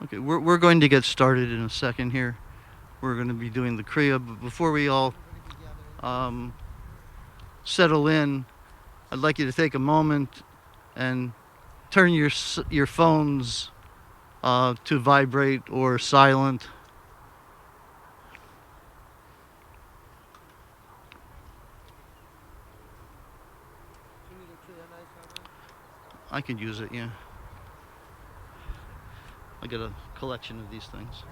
Okay, we're going to get started in a second here. We're going to be doing the Kriya, but before we all um, settle in, I'd like you to take a moment and turn your phones to vibrate or silent. I could use it, yeah. I got a collection of these things.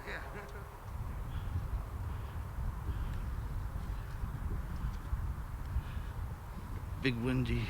Big windy.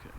Okay.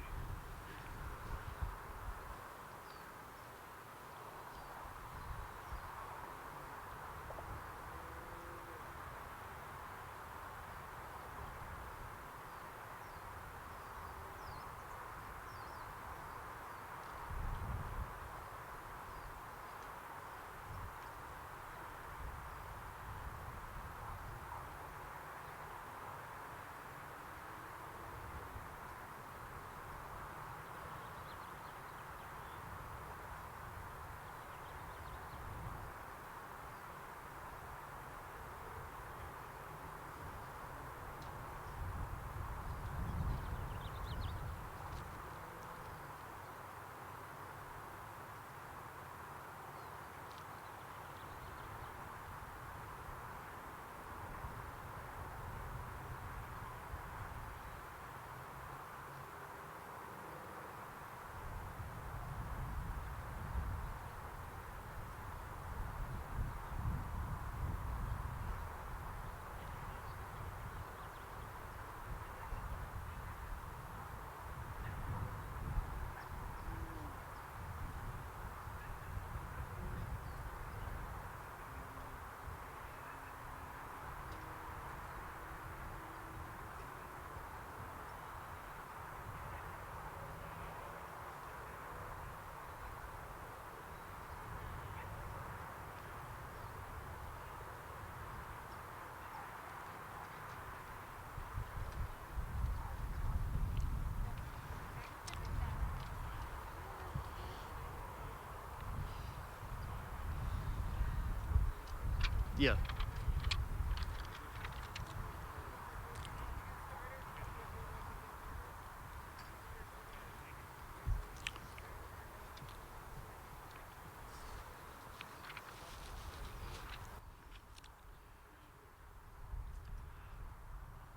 Yeah.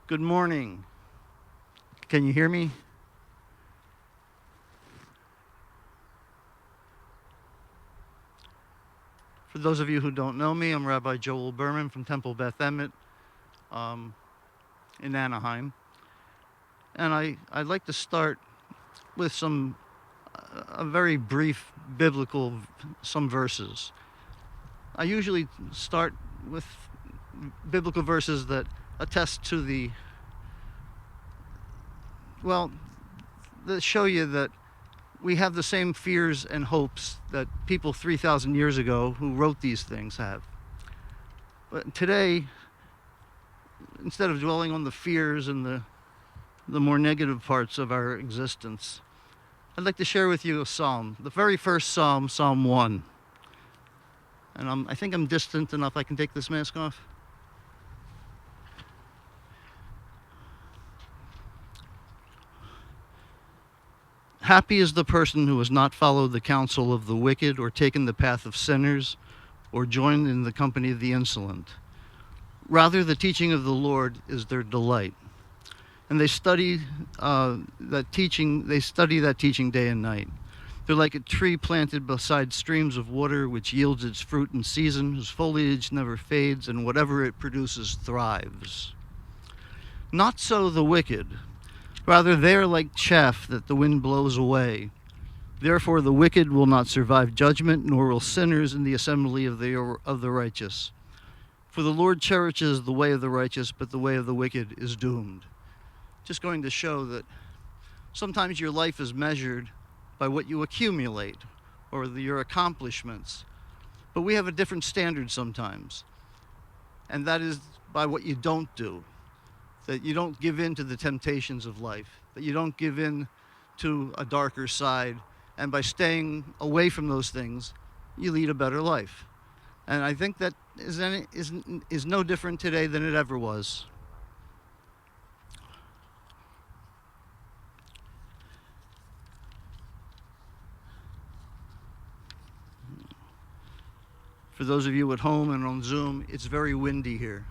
Good morning. Can you hear me? For those of you who don't know me, I'm Rabbi Joel Berman from Temple Beth Emet um, in Anaheim. And I'd like to start with a very brief biblical, some verses. I usually start with biblical verses that attest to well, that show you that we have the same fears and hopes that people 3,000 years ago who wrote these things have. But today, instead of dwelling on the fears and the more negative parts of our existence, I'd like to share with you a psalm, the very first psalm, Psalm 1. And I think I'm distant enough I can take this mask off. Happy is the person who has not followed the counsel of the wicked, or taken the path of sinners, or joined in the company of the insolent. Rather, the teaching of the Lord is their delight, and they study that teaching. They study that teaching day and night. They're like a tree planted beside streams of water, which yields its fruit in season, whose foliage never fades, and whatever it produces thrives. Not so the wicked. Rather, they are like chaff that the wind blows away. Therefore, the wicked will not survive judgment, nor will sinners in the assembly of the righteous. For the Lord cherishes the way of the righteous, but the way of the wicked is doomed. Just going to show that sometimes your life is measured by what you accumulate or your accomplishments. But we have a different standard sometimes, and that is by what you don't do. That you don't give in to the temptations of life, that you don't give in to a darker side, and by staying away from those things, you lead a better life. And I think that is no different today than it ever was. For those of you at home and on Zoom, it's very windy here.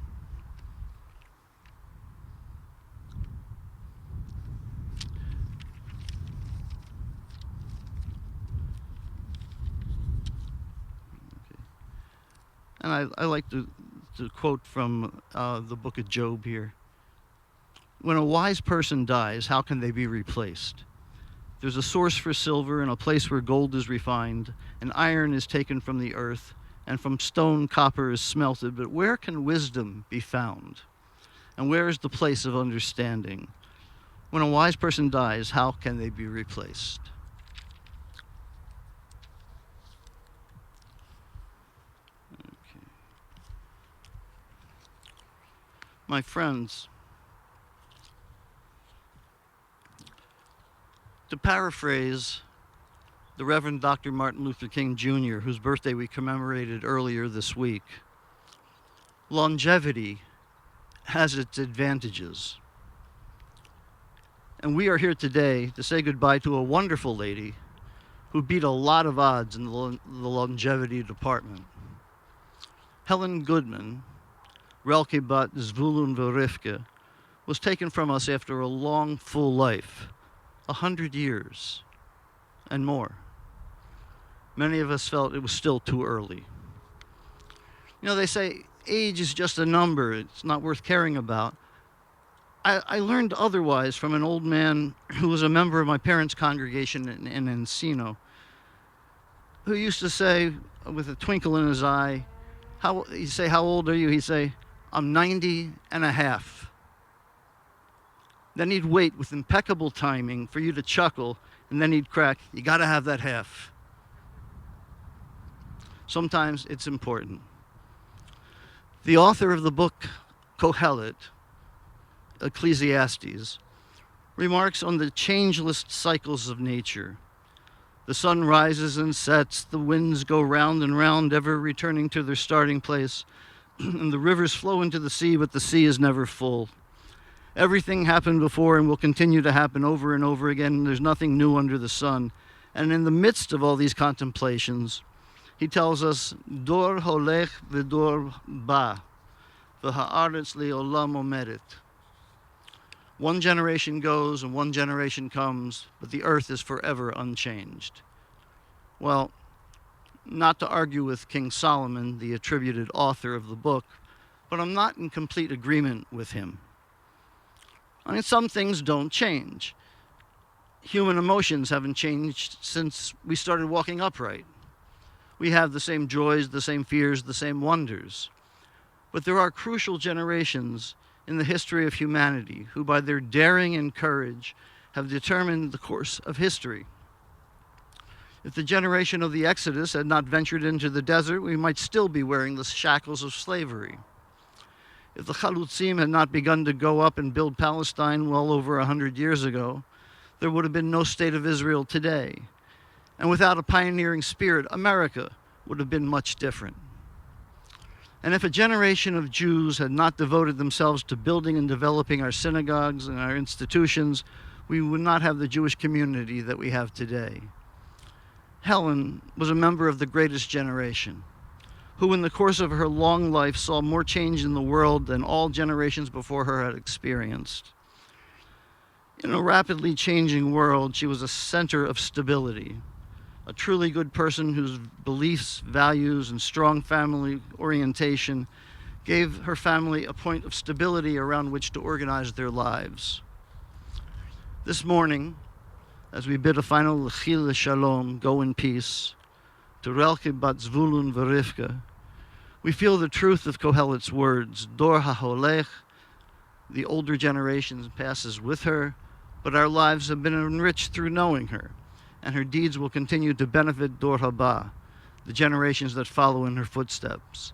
And I like to quote from the book of Job here. When a wise person dies, how can they be replaced? There's a source for silver and a place where gold is refined, and iron is taken from the earth, and from stone copper is smelted. But where can wisdom be found? And where is the place of understanding? When a wise person dies, how can they be replaced? My friends, to paraphrase the Reverend Dr. Martin Luther King Jr., whose birthday we commemorated earlier this week, longevity has its advantages. And we are here today to say goodbye to a wonderful lady who beat a lot of odds in the longevity department. Helen Goodman, Relke bat Zvulun Verifke, was taken from us after a long, full life, 100 years and more. Many of us felt it was still too early. You know, they say age is just a number, it's not worth caring about. I learned otherwise from an old man who was a member of my parents' congregation in Encino, who used to say, with a twinkle in his eye, he'd say, "How old are you?" He'd say, "I'm 90 and a half." Then he'd wait with impeccable timing for you to chuckle, and then he'd crack, "You gotta have that half." Sometimes it's important. The author of the book Kohelet, Ecclesiastes, remarks on the changeless cycles of nature. The sun rises and sets, the winds go round and round, ever returning to their starting place, and the rivers flow into the sea, but the sea is never full. Everything happened before and will continue to happen over and over again, and there's nothing new under the sun. And in the midst of all these contemplations, he tells us, Dor holech v'dor ba, v'ha'aretz le'olam omeret. One generation goes and one generation comes, but the earth is forever unchanged. Well, not to argue with King Solomon, the attributed author of the book, but I'm not in complete agreement with him. I mean, some things don't change. Human emotions haven't changed since we started walking upright. We have the same joys, the same fears, the same wonders. But there are crucial generations in the history of humanity who, by their daring and courage, have determined the course of history. If the generation of the Exodus had not ventured into the desert, we might still be wearing the shackles of slavery. If the Chalutzim had not begun to go up and build Palestine well over 100 years ago, there would have been no state of Israel today. And without a pioneering spirit, America would have been much different. And if a generation of Jews had not devoted themselves to building and developing our synagogues and our institutions, we would not have the Jewish community that we have today. Helen was a member of the greatest generation, who in the course of her long life saw more change in the world than all generations before her had experienced. In a rapidly changing world, she was a center of stability, a truly good person whose beliefs, values, and strong family orientation gave her family a point of stability around which to organize their lives. This morning, as we bid a final L'chil Shalom, go in peace, to Relke bat Zvulun Verivka, we feel the truth of Kohelet's words, Dor HaHolech, the older generation passes with her, but our lives have been enriched through knowing her, and her deeds will continue to benefit Dor Haba, the generations that follow in her footsteps.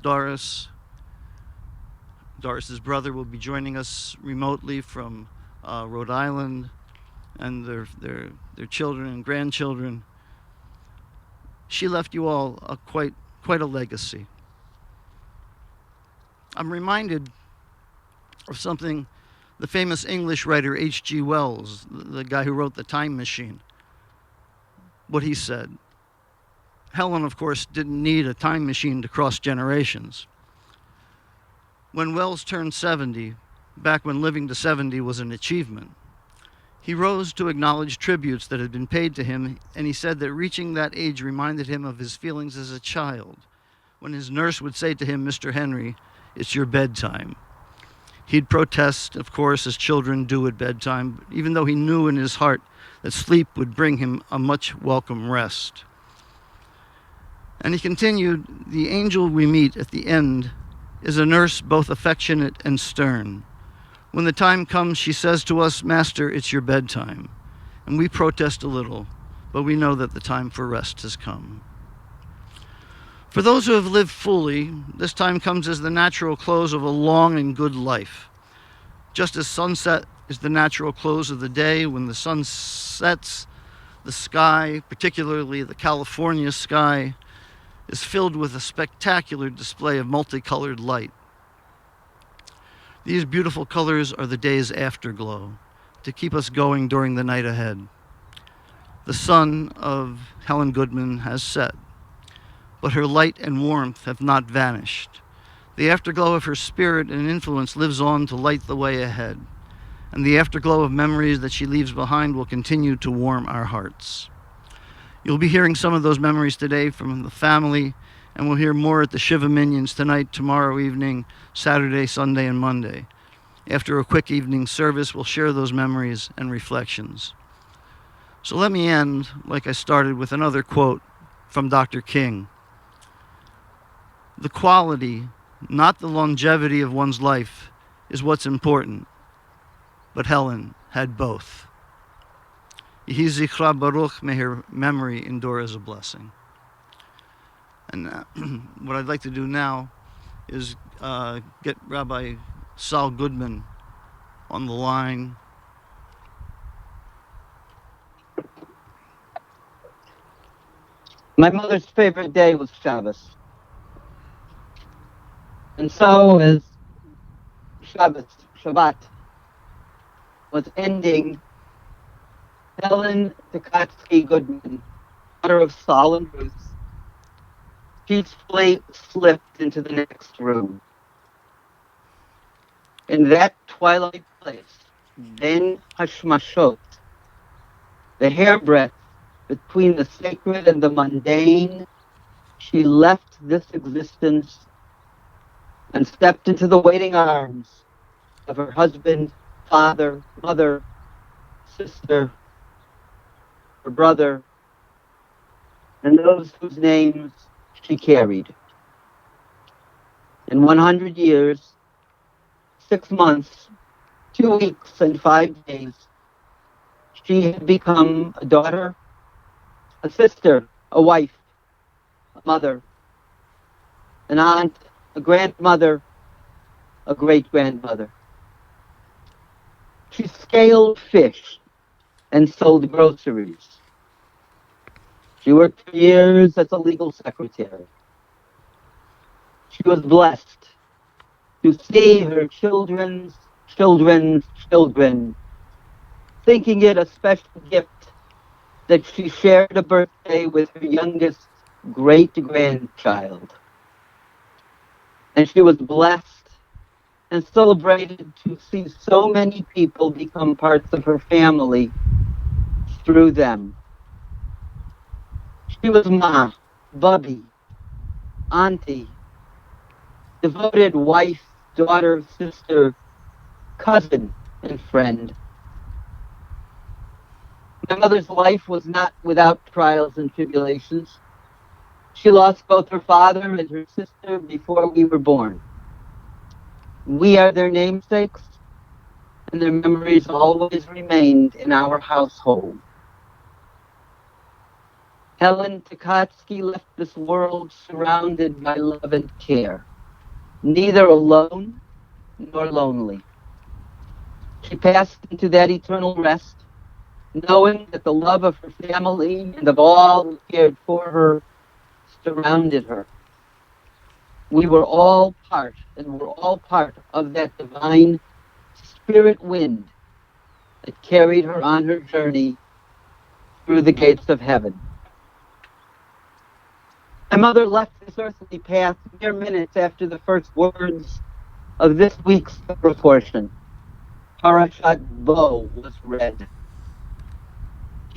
Doris's brother will be joining us remotely from Rhode Island, and their children and grandchildren. She left you all quite a legacy. I'm reminded of something the famous English writer H.G. Wells, the guy who wrote The Time Machine, what he said. Helen, of course, didn't need a time machine to cross generations. When Wells turned 70, back when living to 70 was an achievement, he rose to acknowledge tributes that had been paid to him, and he said that reaching that age reminded him of his feelings as a child, when his nurse would say to him, "Mr. Henry, it's your bedtime." He'd protest, of course, as children do at bedtime, even though he knew in his heart that sleep would bring him a much welcome rest. And he continued, "The angel we meet at the end is a nurse both affectionate and stern. When the time comes, she says to us, 'Master, it's your bedtime.' And we protest a little, but we know that the time for rest has come." For those who have lived fully, this time comes as the natural close of a long and good life. Just as sunset is the natural close of the day, when the sun sets, the sky, particularly the California sky, is filled with a spectacular display of multicolored light. These beautiful colors are the day's afterglow, to keep us going during the night ahead. The sun of Helen Goodman has set, but her light and warmth have not vanished. The afterglow of her spirit and influence lives on to light the way ahead, and the afterglow of memories that she leaves behind will continue to warm our hearts. You'll be hearing some of those memories today from the family, and we'll hear more at the Shiva Minions tonight, tomorrow evening, Saturday, Sunday, and Monday. After a quick evening service, we'll share those memories and reflections. So let me end, like I started, with another quote from Dr. King. "The quality, not the longevity of one's life, is what's important." But Helen had both. Yehi zichra baruch, may her memory endure as a blessing. And what I'd like to do now is get Rabbi Sal Goodman on the line. My mother's favorite day was Shabbos. And so as Shabbat, was ending, Helen Takatsky Goodman, daughter of Saul and Ruth, peacefully slipped into the next room. In that twilight place, Ben Hashmashot, the hairbreadth between the sacred and the mundane, she left this existence and stepped into the waiting arms of her husband, father, mother, sister, her brother, and those whose names she carried. In 100 years, 6 months, 2 weeks, and 5 days, she had become a daughter, a sister, a wife, a mother, an aunt, a grandmother, a great-grandmother. She scaled fish and sold groceries. She worked for years as a legal secretary. She was blessed to see her children's children's children, thinking it a special gift that she shared a birthday with her youngest great-grandchild. And she was blessed and celebrated to see so many people become parts of her family through them. She was Ma, Bubby, Auntie, devoted wife, daughter, sister, cousin, and friend. My mother's life was not without trials and tribulations. She lost both her father and her sister before we were born. We are their namesakes, and their memories always remained in our household. Helen Takatsky left this world surrounded by love and care, neither alone nor lonely. She passed into that eternal rest, knowing that the love of her family and of all who cared for her surrounded her. We were all part, and were all part of that divine spirit wind that carried her on her journey through the gates of heaven. My mother left this earthly path mere minutes after the first words of this week's Torah portion, Parashat Bo, was read.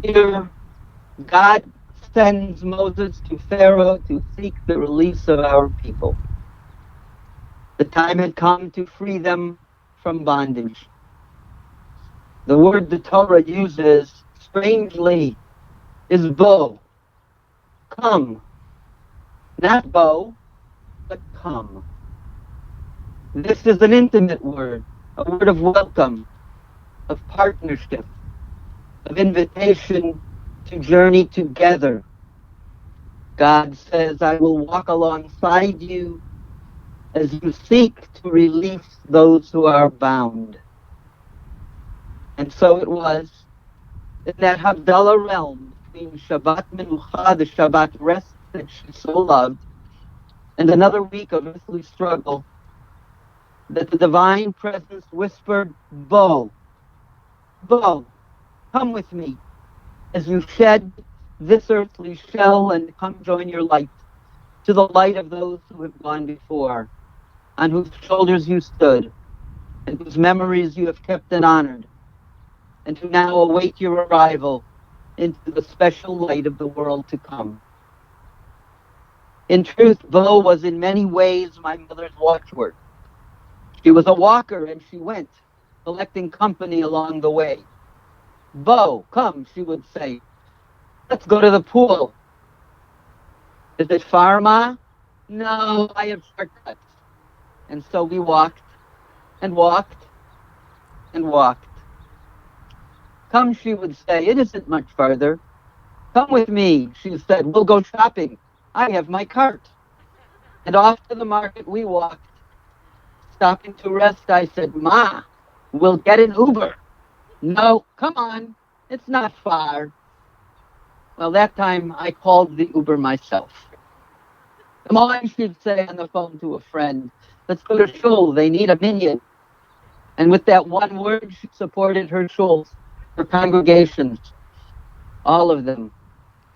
Here, God sends Moses to Pharaoh to seek the release of our people. The time had come to free them from bondage. The word the Torah uses, strangely, is bo, come. Not bo, but come. This is an intimate word, a word of welcome, of partnership, of invitation to journey together. God says, I will walk alongside you as you seek to release those who are bound. And so it was in that Havdalah realm between Shabbat Menucha, the Shabbat rest that she so loved, and another week of earthly struggle, that the divine presence whispered, Bo, Bo, come with me as you shed this earthly shell and come join your light to the light of those who have gone before, on whose shoulders you stood, and whose memories you have kept and honored, and who now await your arrival into the special light of the world to come. In truth, Bo was in many ways my mother's watchword. She was a walker, and she went, collecting company along the way. Bo, come, she would say, let's go to the pool. Is it far, Ma? No, I have shortcuts. And so we walked and walked and walked. Come, she would say, it isn't much farther. Come with me, she said, we'll go shopping. I have my cart. And off to the market we walked. Stopping to rest, I said, Ma, we'll get an Uber. No, come on, it's not far. Well, that time I called the Uber myself. Come on, she'd say on the phone to a friend. Let's go to shul. They need a minyan. And with that one word, she supported her shuls, her congregations, all of them,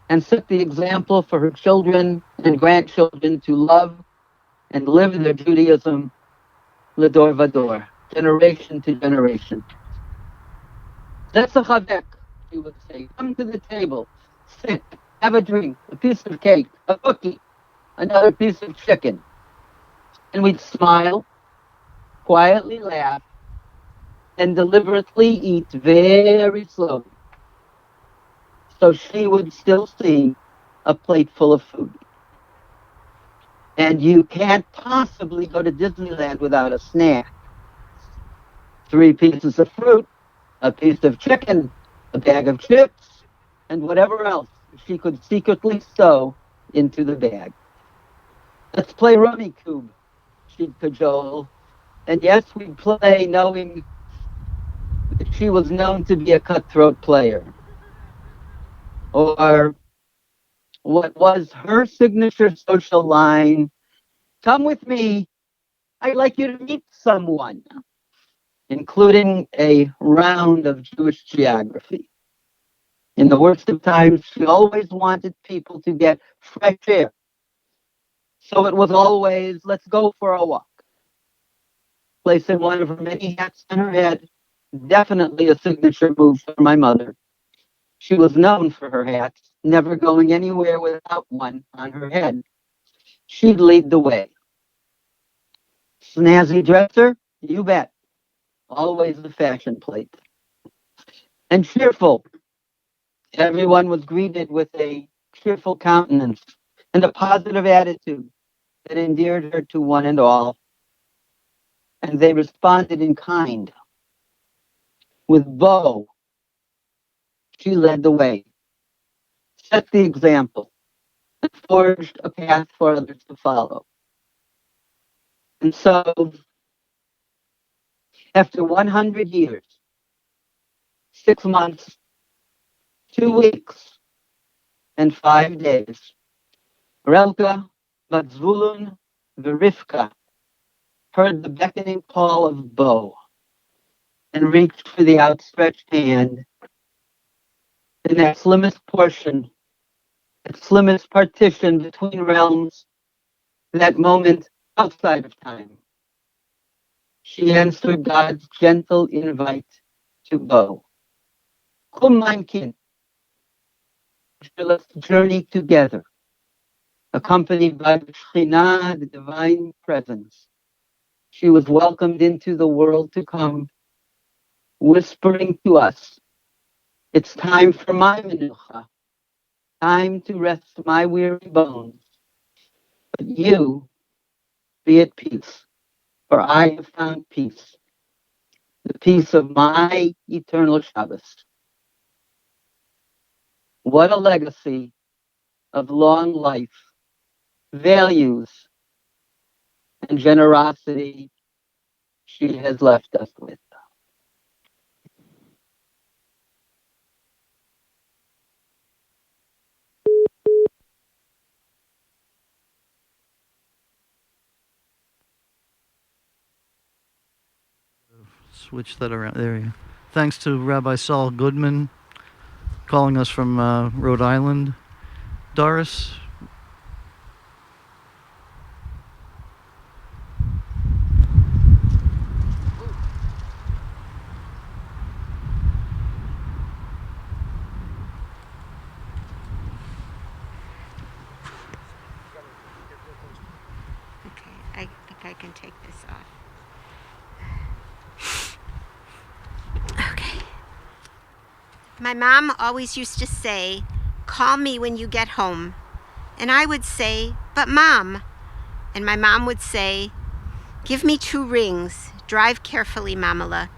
and set the example for her children and grandchildren to love and live their Judaism l'dor vador, generation to generation. Zetzachavek, she would say, come to the table, sit, have a drink, a piece of cake, a cookie, another piece of chicken. And we'd smile, quietly laugh, and deliberately eat very slowly. So she would still see a plate full of food. And you can't possibly go to Disneyland without a snack. 3 pieces of fruit, a piece of chicken, a bag of chips, and whatever else she could secretly sew into the bag. Let's play Rummy Cube, she'd cajole. And yes, we'd play knowing that she was known to be a cutthroat player. Or what was her signature social line, come with me, I'd like you to meet someone, including a round of Jewish geography. In the worst of times, she always wanted people to get fresh air. So it was always, let's go for a walk. Placing one of her many hats on her head, definitely a signature move for my mother. She was known for her hats, never going anywhere without one on her head. She'd lead the way. Snazzy dresser? You bet. Always the fashion plate. And cheerful. Everyone was greeted with a cheerful countenance and a positive attitude that endeared her to one and all, and they responded in kind. With Bo, she led the way, set the example, and forged a path for others to follow. And so, after 100 years, 6 months, 2 weeks, and 5 days, Relka, Bat-Zvulun, Verivka heard the beckoning call of Bo and reached for the outstretched hand in that slimmest portion, that slimmest partition between realms, that moment outside of time. She answered God's gentle invite to Bo. Come, mein Kind, let's journey together, accompanied by the Shekhinah, the divine presence. She was welcomed into the world to come, whispering to us, it's time for my menucha, time to rest my weary bones. But you be at peace, for I have found peace, the peace of my eternal Shabbos. What a legacy of long life, values, and generosity she has left us with. Switch that around. There you go. Thanks to Rabbi Saul Goodman calling us from Rhode Island. Doris? Okay, I think I can take this off. Okay. My mom always used to say, call me when you get home. And I would say, but Mom. And my mom would say, give me 2 rings. Drive carefully, Mamala.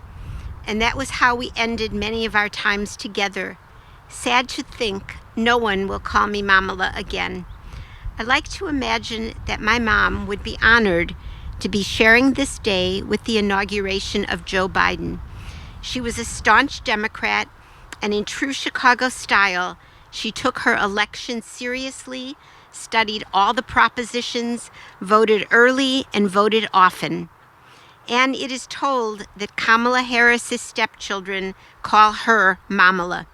And that was how we ended many of our times together. Sad to think no one will call me Mamala again. I like to imagine that my mom would be honored to be sharing this day with the inauguration of Joe Biden. She was a staunch Democrat, and in true Chicago style, she took her election seriously, studied all the propositions, voted early, and voted often. And it is told that Kamala Harris's stepchildren call her Mamala.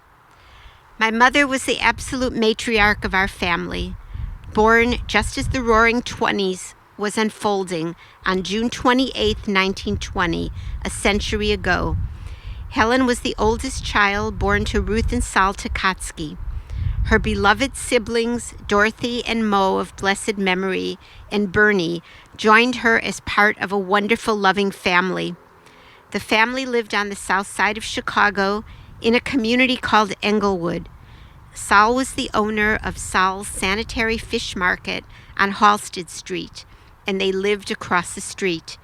My mother was the absolute matriarch of our family, born just as the Roaring '20s was unfolding on June 28, 1920, a century ago. Helen was the oldest child born to Ruth and Saul Takatsky. Her beloved siblings, Dorothy and Mo of blessed memory, and Bernie, joined her as part of a wonderful, loving family. The family lived on the south side of Chicago in a community called Englewood. Saul was the owner of Saul's Sanitary Fish Market on Halsted Street, and they lived across the street.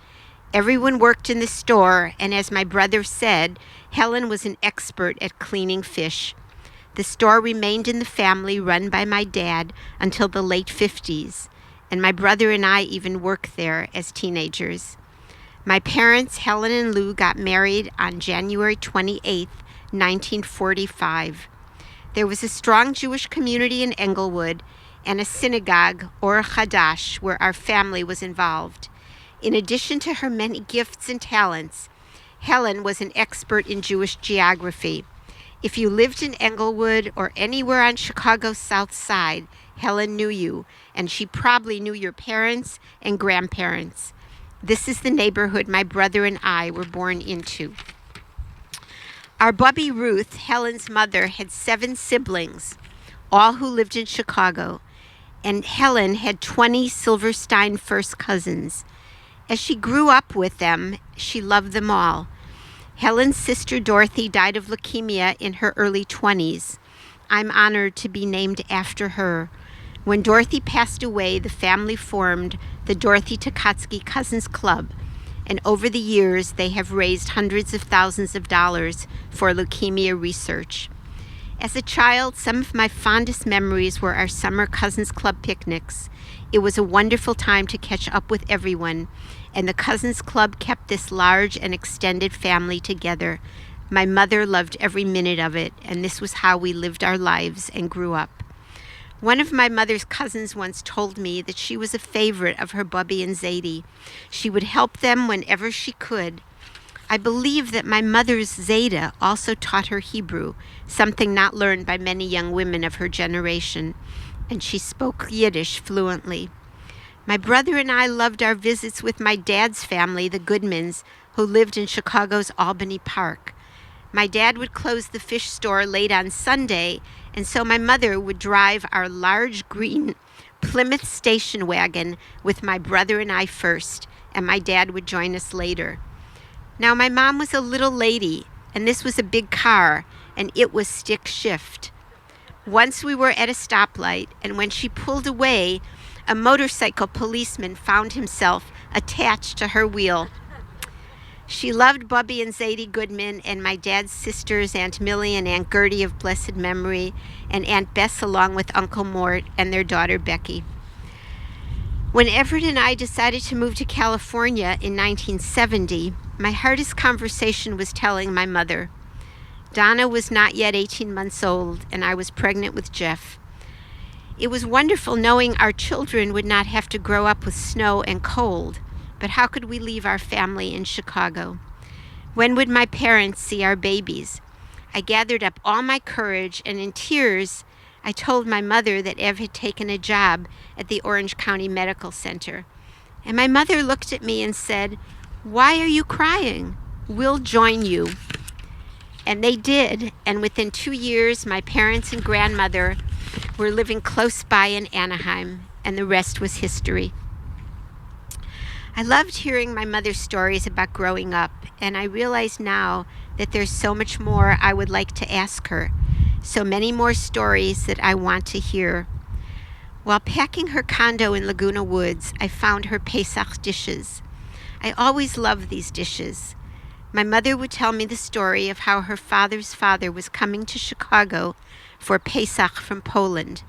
Everyone worked in the store, and as my brother said, Helen was an expert at cleaning fish. The store remained in the family run by my dad until the late 50s, and my brother and I even worked there as teenagers. My parents, Helen and Lou, got married on January 28, 1945. There was a strong Jewish community in Englewood and a synagogue, or Chadash, where our family was involved. In addition to her many gifts and talents, Helen was an expert in Jewish geography. If you lived in Englewood or anywhere on Chicago's South Side, Helen knew you, and she probably knew your parents and grandparents. This is the neighborhood my brother and I were born into. Our Bubby Ruth, Helen's mother, had 7 siblings, all who lived in Chicago, and Helen had 20 Silverstein first cousins. As she grew up with them, she loved them all. Helen's sister Dorothy died of leukemia in her early 20s, I'm honored to be named after her. When Dorothy passed away, the family formed the Dorothy Tukotsky Cousins Club, and over the years they have raised hundreds of thousands of dollars for leukemia research. As a child, some of my fondest memories were our summer Cousins Club picnics. It was a wonderful time to catch up with everyone, and the Cousins Club kept this large and extended family together. My mother loved every minute of it, and this was how we lived our lives and grew up. One of my mother's cousins once told me that she was a favorite of her Bubby and Zadie. She would help them whenever she could. I believe that my mother's Zeta also taught her Hebrew, something not learned by many young women of her generation, and she spoke Yiddish fluently. My brother and I loved our visits with my dad's family, the Goodmans, who lived in Chicago's Albany Park. My dad would close the fish store late on Sunday, and so my mother would drive our large green Plymouth station wagon with my brother and I first, and my dad would join us later. Now, my mom was a little lady, and this was a big car, and it was stick shift. Once we were at a stoplight, and when she pulled away, a motorcycle policeman found himself attached to her wheel. She loved Bubby and Zadie Goodman and my dad's sisters, Aunt Millie and Aunt Gertie of blessed memory, and Aunt Bess along with Uncle Mort and their daughter Becky. When Everett and I decided to move to California in 1970, my hardest conversation was telling my mother. Donna was not yet 18 months old, and I was pregnant with Jeff. It was wonderful knowing our children would not have to grow up with snow and cold, but how could we leave our family in Chicago? When would my parents see our babies? I gathered up all my courage, and in tears, I told my mother that Ev had taken a job at the Orange County Medical Center. And my mother looked at me and said, "Why are you crying? We'll join you." And they did, and within 2 years, my parents and grandmother were living close by in Anaheim, and the rest was history. I loved hearing my mother's stories about growing up, and I realize now that there's so much more I would like to ask her, so many more stories that I want to hear. While packing her condo in Laguna Woods, I found her Pesach dishes. I always loved these dishes. My mother would tell me the story of how her father's father was coming to Chicago for Pesach from Poland.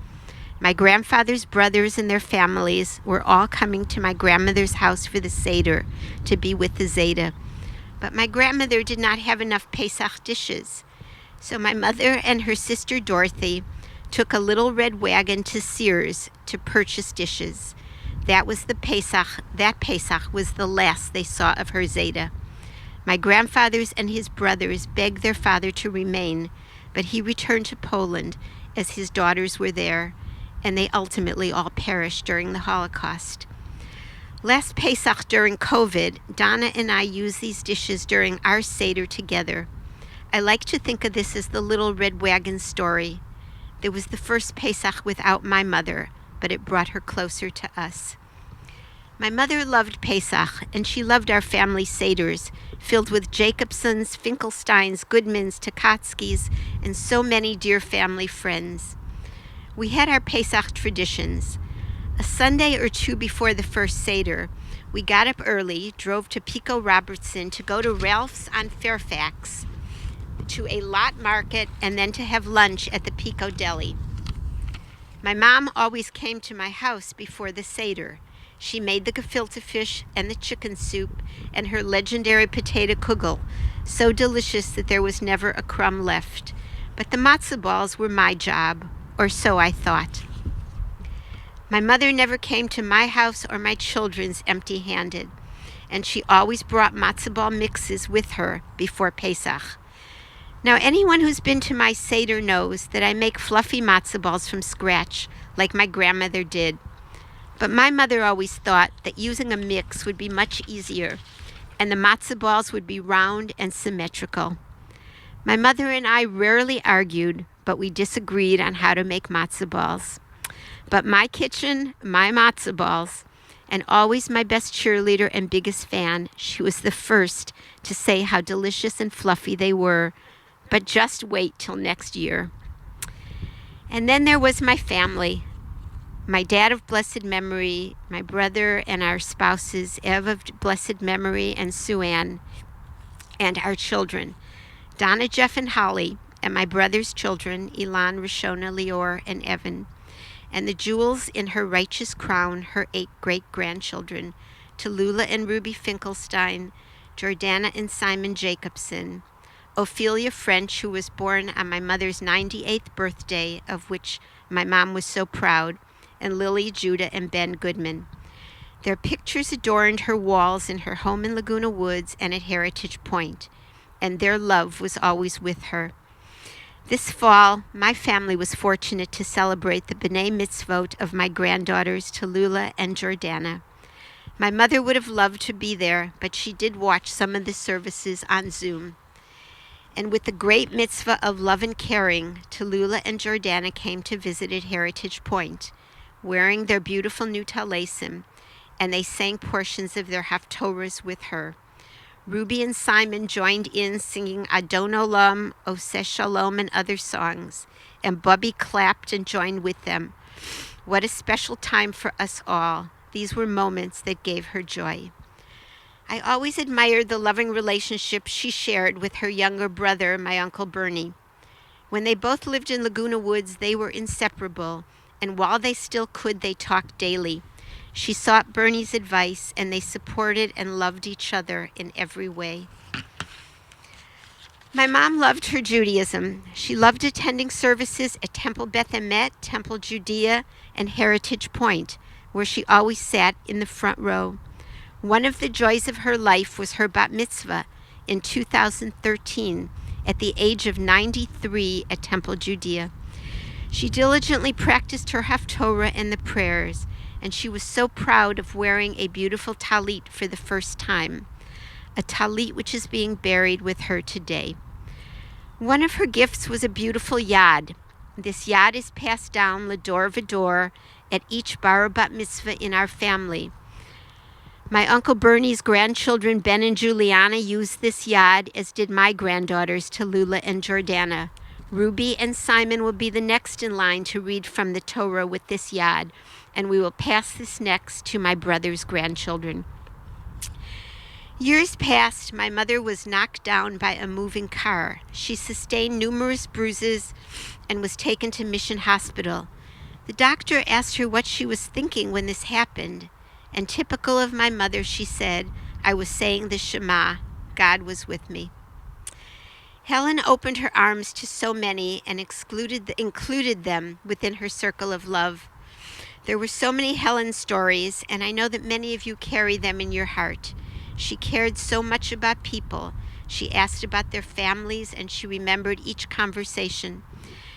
My grandfather's brothers and their families were all coming to my grandmother's house for the Seder to be with the Zeta. But my grandmother did not have enough Pesach dishes. So my mother and her sister Dorothy took a little red wagon to Sears to purchase dishes. That Pesach was the last they saw of her Zeta. My grandfathers and his brothers begged their father to remain, but he returned to Poland as his daughters were there, and they ultimately all perished during the Holocaust. Last Pesach during COVID, Donna and I used these dishes during our Seder together. I like to think of this as the little red wagon story. There was the first Pesach without my mother, but it brought her closer to us. My mother loved Pesach, and she loved our family Seders, filled with Jacobsons, Finkelsteins, Goodmans, Tukotskys, and so many dear family friends. We had our Pesach traditions. A Sunday or two before the first Seder, we got up early, drove to Pico Robertson to go to Ralph's on Fairfax, to a lot market, and then to have lunch at the Pico Deli. My mom always came to my house before the Seder. She made the gefilte fish and the chicken soup and her legendary potato kugel, so delicious that there was never a crumb left. But the matzah balls were my job, or so I thought. My mother never came to my house or my children's empty-handed, and she always brought matzah ball mixes with her before Pesach. Now, anyone who's been to my Seder knows that I make fluffy matzah balls from scratch, like my grandmother did. But my mother always thought that using a mix would be much easier, and the matzah balls would be round and symmetrical. My mother and I rarely argued, but we disagreed on how to make matzah balls. But my kitchen, my matzah balls, and always my best cheerleader and biggest fan, she was the first to say how delicious and fluffy they were. But just wait till next year. And then there was my family. My dad of blessed memory, my brother and our spouses, Ev of blessed memory, and Sue Ann, and our children, Donna, Jeff, and Holly, and my brother's children, Elan, Rashona, Leor, and Evan, and the jewels in her righteous crown, her 8 great-grandchildren, Tallulah and Ruby Finkelstein, Jordana and Simon Jacobson, Ophelia French, who was born on my mother's 98th birthday, of which my mom was so proud, and Lily, Judah, and Ben Goodman. Their pictures adorned her walls in her home in Laguna Woods and at Heritage Point, and their love was always with her. This fall, my family was fortunate to celebrate the B'nai Mitzvot of my granddaughters, Tallulah and Jordana. My mother would have loved to be there, but she did watch some of the services on Zoom. And with the great mitzvah of love and caring, Tallulah and Jordana came to visit at Heritage Point, wearing their beautiful new talesim, and they sang portions of their haftorahs with her. Ruby and Simon joined in singing Adon Olam, Oseh Shalom, and other songs, and Bubby clapped and joined with them. What a special time for us all. These were moments that gave her joy. I always admired the loving relationship she shared with her younger brother, my Uncle Bernie. When they both lived in Laguna Woods, they were inseparable, and while they still could, they talked daily. She sought Bernie's advice, and they supported and loved each other in every way. My mom loved her Judaism. She loved attending services at Temple Beth Emet, Temple Judea, and Heritage Point, where she always sat in the front row. One of the joys of her life was her bat mitzvah in 2013 at the age of 93 at Temple Judea. She diligently practiced her haftorah and the prayers, and she was so proud of wearing a beautiful talit for the first time, a talit which is being buried with her today. One of her gifts was a beautiful yad. This yad is passed down lador vador at each bar bat mitzvah in our family. My Uncle Bernie's grandchildren, Ben and Juliana, used this yad, as did my granddaughters, Tallulah and Jordana. Ruby and Simon will be the next in line to read from the Torah with this yad, and we will pass this next to my brother's grandchildren. Years passed, my mother was knocked down by a moving car. She sustained numerous bruises and was taken to Mission Hospital. The doctor asked her what she was thinking when this happened, and typical of my mother, she said, "I was saying the Shema. God was with me." Helen opened her arms to so many and included them within her circle of love. There were so many Helen stories, and I know that many of you carry them in your heart. She cared so much about people. She asked about their families, and she remembered each conversation.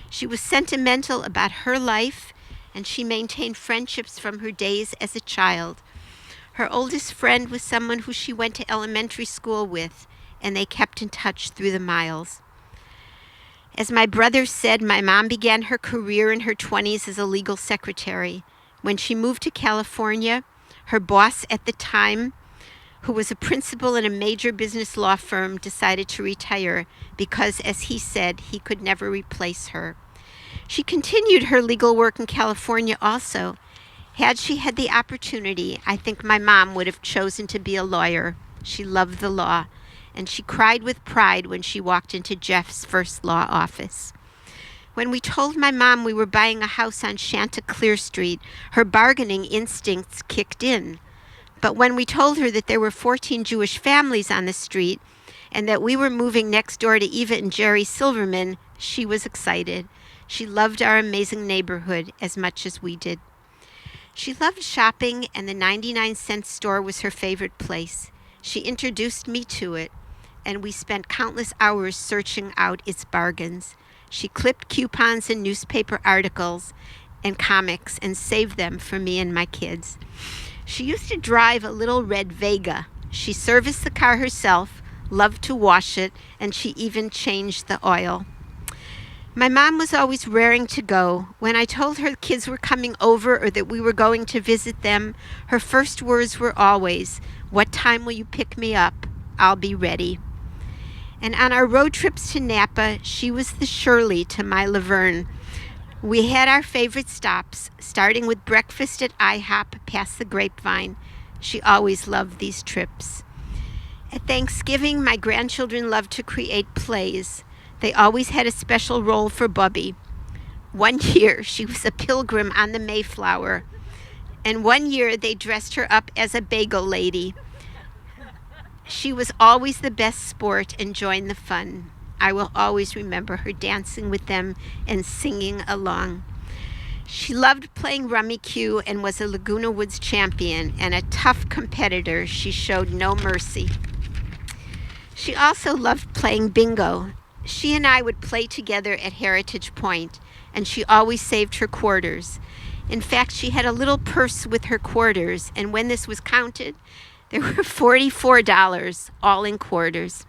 She was sentimental about her life, and she maintained friendships from her days as a child. Her oldest friend was someone who she went to elementary school with, and they kept in touch through the miles. As my brother said, my mom began her career in her 20s as a legal secretary. When she moved to California, her boss at the time, who was a principal in a major business law firm, decided to retire because, as he said, he could never replace her. She continued her legal work in California also. Had she had the opportunity, I think my mom would have chosen to be a lawyer. She loved the law, and she cried with pride when she walked into Jeff's first law office. When we told my mom we were buying a house on Chanticleer Street, her bargaining instincts kicked in. But when we told her that there were 14 Jewish families on the street and that we were moving next door to Eva and Jerry Silverman, she was excited. She loved our amazing neighborhood as much as we did. She loved shopping, and the 99-cent store was her favorite place. She introduced me to it, and we spent countless hours searching out its bargains. She clipped coupons and newspaper articles and comics and saved them for me and my kids. She used to drive a little red Vega. She serviced the car herself, loved to wash it, and she even changed the oil. My mom was always raring to go. When I told her kids were coming over or that we were going to visit them, her first words were always, "What time will you pick me up? I'll be ready." And on our road trips to Napa, she was the Shirley to my Laverne. We had our favorite stops, starting with breakfast at IHOP past the Grapevine. She always loved these trips. At Thanksgiving, my grandchildren loved to create plays. They always had a special role for Bubby. One year, she was a pilgrim on the Mayflower, and one year they dressed her up as a bagel lady. She was always the best sport and joined the fun. I will always remember her dancing with them and singing along. She loved playing Rummikub and was a Laguna Woods champion, and a tough competitor. She showed no mercy. She also loved playing bingo. She and I would play together at Heritage Point, and she always saved her quarters. In fact, she had a little purse with her quarters, and when this was counted, there were $44, all in quarters.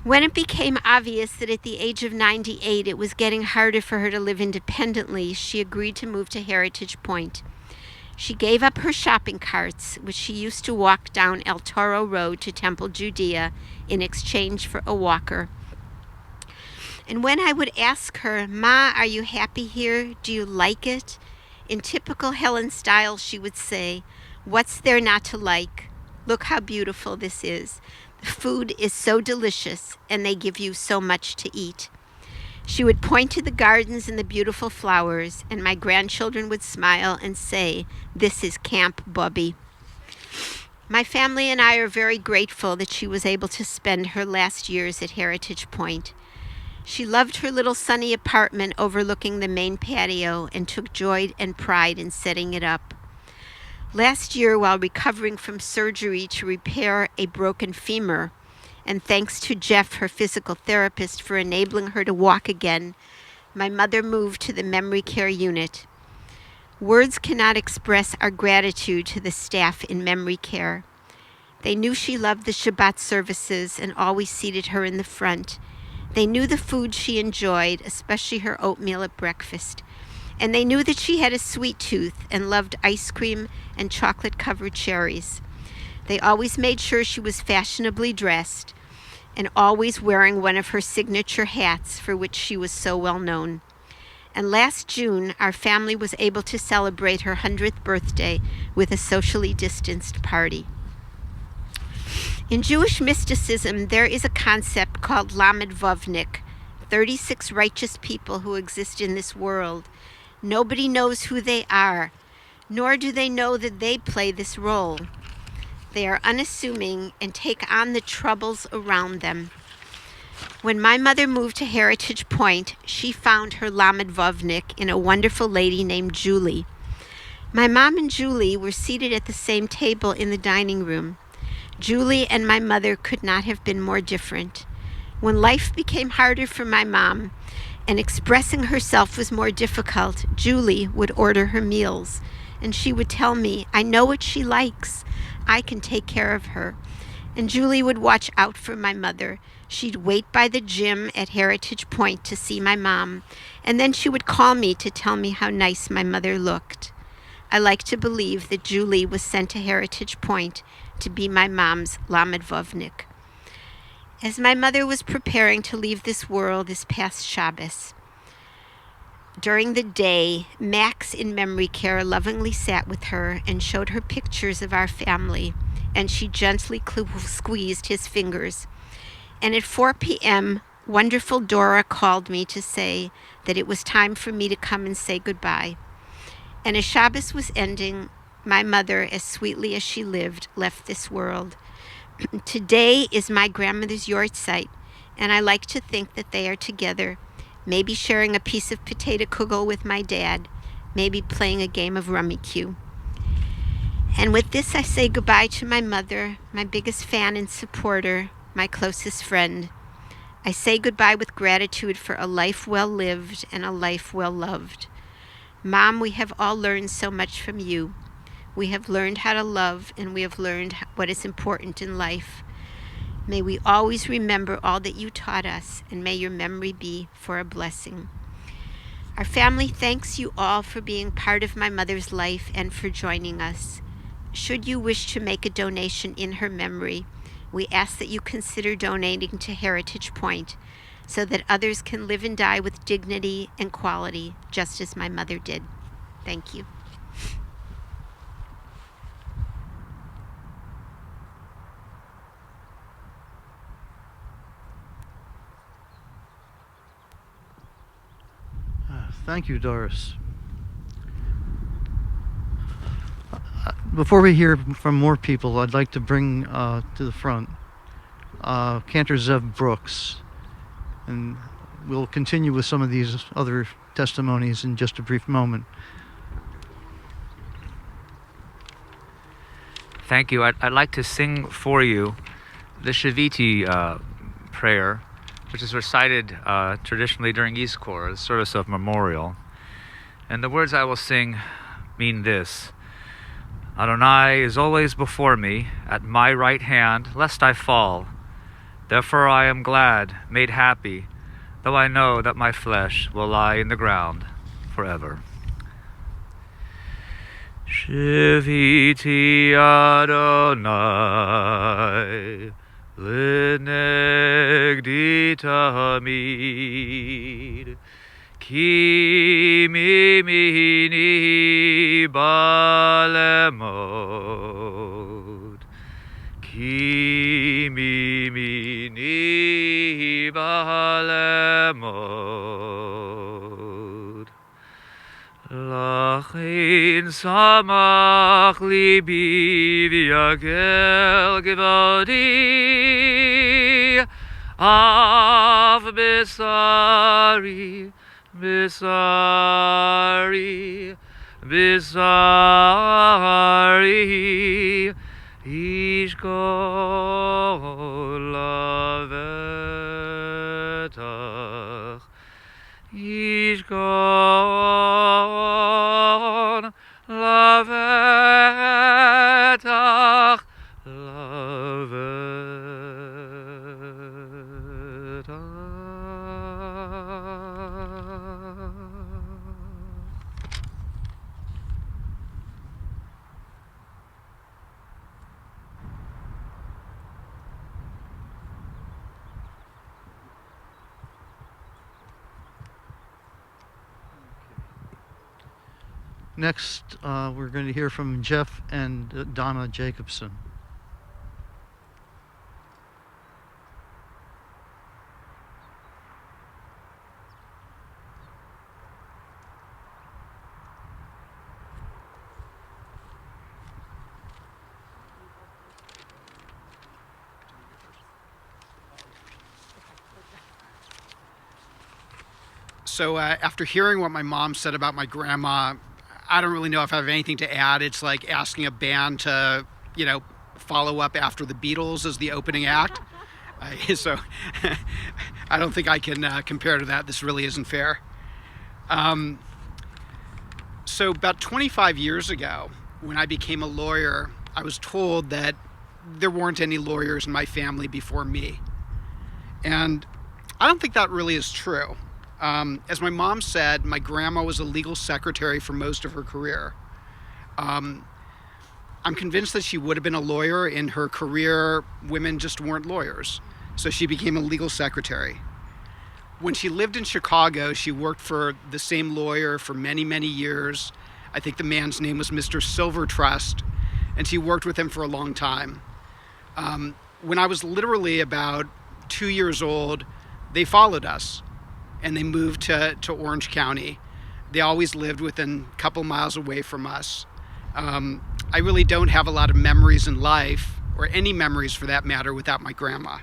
When it became obvious that at the age of 98 it was getting harder for her to live independently, she agreed to move to Heritage Point. She gave up her shopping carts, which she used to walk down El Toro Road to Temple, Judea, in exchange for a walker. And when I would ask her, "Ma, are you happy here? Do you like it?" In typical Helen style, she would say, "What's there not to like? Look how beautiful this is. The food is so delicious, and they give you so much to eat." She would point to the gardens and the beautiful flowers, and my grandchildren would smile and say, "This is Camp Bubby." My family and I are very grateful that she was able to spend her last years at Heritage Point. She loved her little sunny apartment overlooking the main patio and took joy and pride in setting it up. Last year, while recovering from surgery to repair a broken femur, and thanks to Jeff, her physical therapist, for enabling her to walk again, my mother moved to the memory care unit. Words cannot express our gratitude to the staff in memory care. They knew she loved the Shabbat services and always seated her in the front. They knew the food she enjoyed, especially her oatmeal at breakfast. And they knew that she had a sweet tooth and loved ice cream and chocolate-covered cherries. They always made sure she was fashionably dressed and always wearing one of her signature hats for which she was so well known. And last June, our family was able to celebrate her 100th birthday with a socially distanced party. In Jewish mysticism, there is a concept called Lamed Vovnik, 36 righteous people who exist in this world. Nobody knows who they are, nor do they know that they play this role. They are unassuming and take on the troubles around them. When my mother moved to Heritage Point, she found her Lamed Vovnik in a wonderful lady named Julie. My mom and Julie were seated at the same table in the dining room. Julie and my mother could not have been more different. When life became harder for my mom and expressing herself was more difficult, Julie would order her meals, and she would tell me, "I know what she likes. I can take care of her." And Julie would watch out for my mother. She'd wait by the gym at Heritage Point to see my mom, and then she would call me to tell me how nice my mother looked. I like to believe that Julie was sent to Heritage Point to be my mom's Lamed Vovnik. As my mother was preparing to leave this world this past Shabbos, during the day, Max in memory care lovingly sat with her and showed her pictures of our family, and she gently squeezed his fingers. And at 4 p.m., wonderful Dora called me to say that it was time for me to come and say goodbye. And as Shabbos was ending, my mother, as sweetly as she lived, left this world. Today is my grandmother's yahrzeit, and I like to think that they are together, maybe sharing a piece of potato kugel with my dad, maybe playing a game of Rummikub. And with this, I say goodbye to my mother, my biggest fan and supporter, my closest friend. I say goodbye with gratitude for a life well lived and a life well loved. Mom, we have all learned so much from you. We have learned how to love, and we have learned what is important in life. May we always remember all that you taught us, and may your memory be for a blessing. Our family thanks you all for being part of my mother's life and for joining us. Should you wish to make a donation in her memory, we ask that you consider donating to Heritage Point. so that others can live and die with dignity and quality, just as my mother did. Thank you. Thank you, Doris. Before we hear from more people, I'd like to bring to the front Cantor Zev Brooks, and we'll continue with some of these other testimonies in just a brief moment. Thank you. I'd like to sing for you the Shaviti prayer, which is recited traditionally during East Corps, a service of memorial. And the words I will sing mean this: Adonai is always before me, at my right hand, lest I fall. Therefore I am glad, made happy, though I know that my flesh will lie in the ground forever. Shiviti Adonai, Linegdi tamid, Ki mimini balemod, Ki mimini balemod. Lachin samach libi v'yagel gevodi, av bisari, bisari, bisari, ishkol lavetach, ishkol lavetach, Next, we're going to hear from Jeff and Donna Jacobson. So after hearing what my mom said about my grandma, I don't really know if I have anything to add. It's like asking a band to, follow up after the Beatles as the opening act. So I don't think I can compare to that. This really isn't fair. So about 25 years ago, when I became a lawyer, I was told that there weren't any lawyers in my family before me. And I don't think that really is true. As my mom said, my grandma was a legal secretary for most of her career. I'm convinced that she would have been a lawyer. In her career, women just weren't lawyers. So she became a legal secretary. When she lived in Chicago, she worked for the same lawyer for many, many years. I think the man's name was Mr. Silvertrust, and she worked with him for a long time. When I was literally about 2 years old, they followed us. And they moved to Orange County. They always lived within a couple miles away from us. I really don't have a lot of memories in life, or any memories for that matter, without my grandma.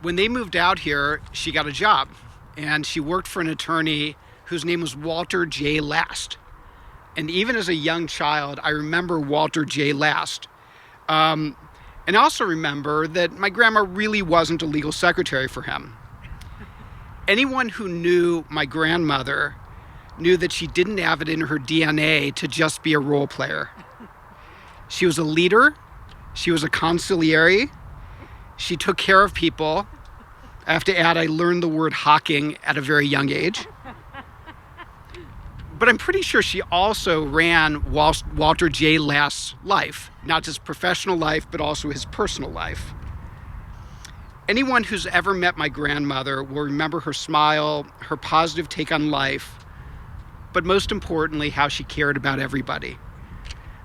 When they moved out here, she got a job, and she worked for an attorney whose name was Walter J. Last. And even as a young child, I remember Walter J. Last. And I also remember that my grandma really wasn't a legal secretary for him. Anyone who knew my grandmother knew that she didn't have it in her DNA to just be a role player. She was a leader. She was a consigliere. She took care of people. I have to add, I learned the word hawking at a very young age. But I'm pretty sure she also ran Walter J. Last's life, not just professional life, but also his personal life. Anyone who's ever met my grandmother will remember her smile, her positive take on life, but most importantly, how she cared about everybody.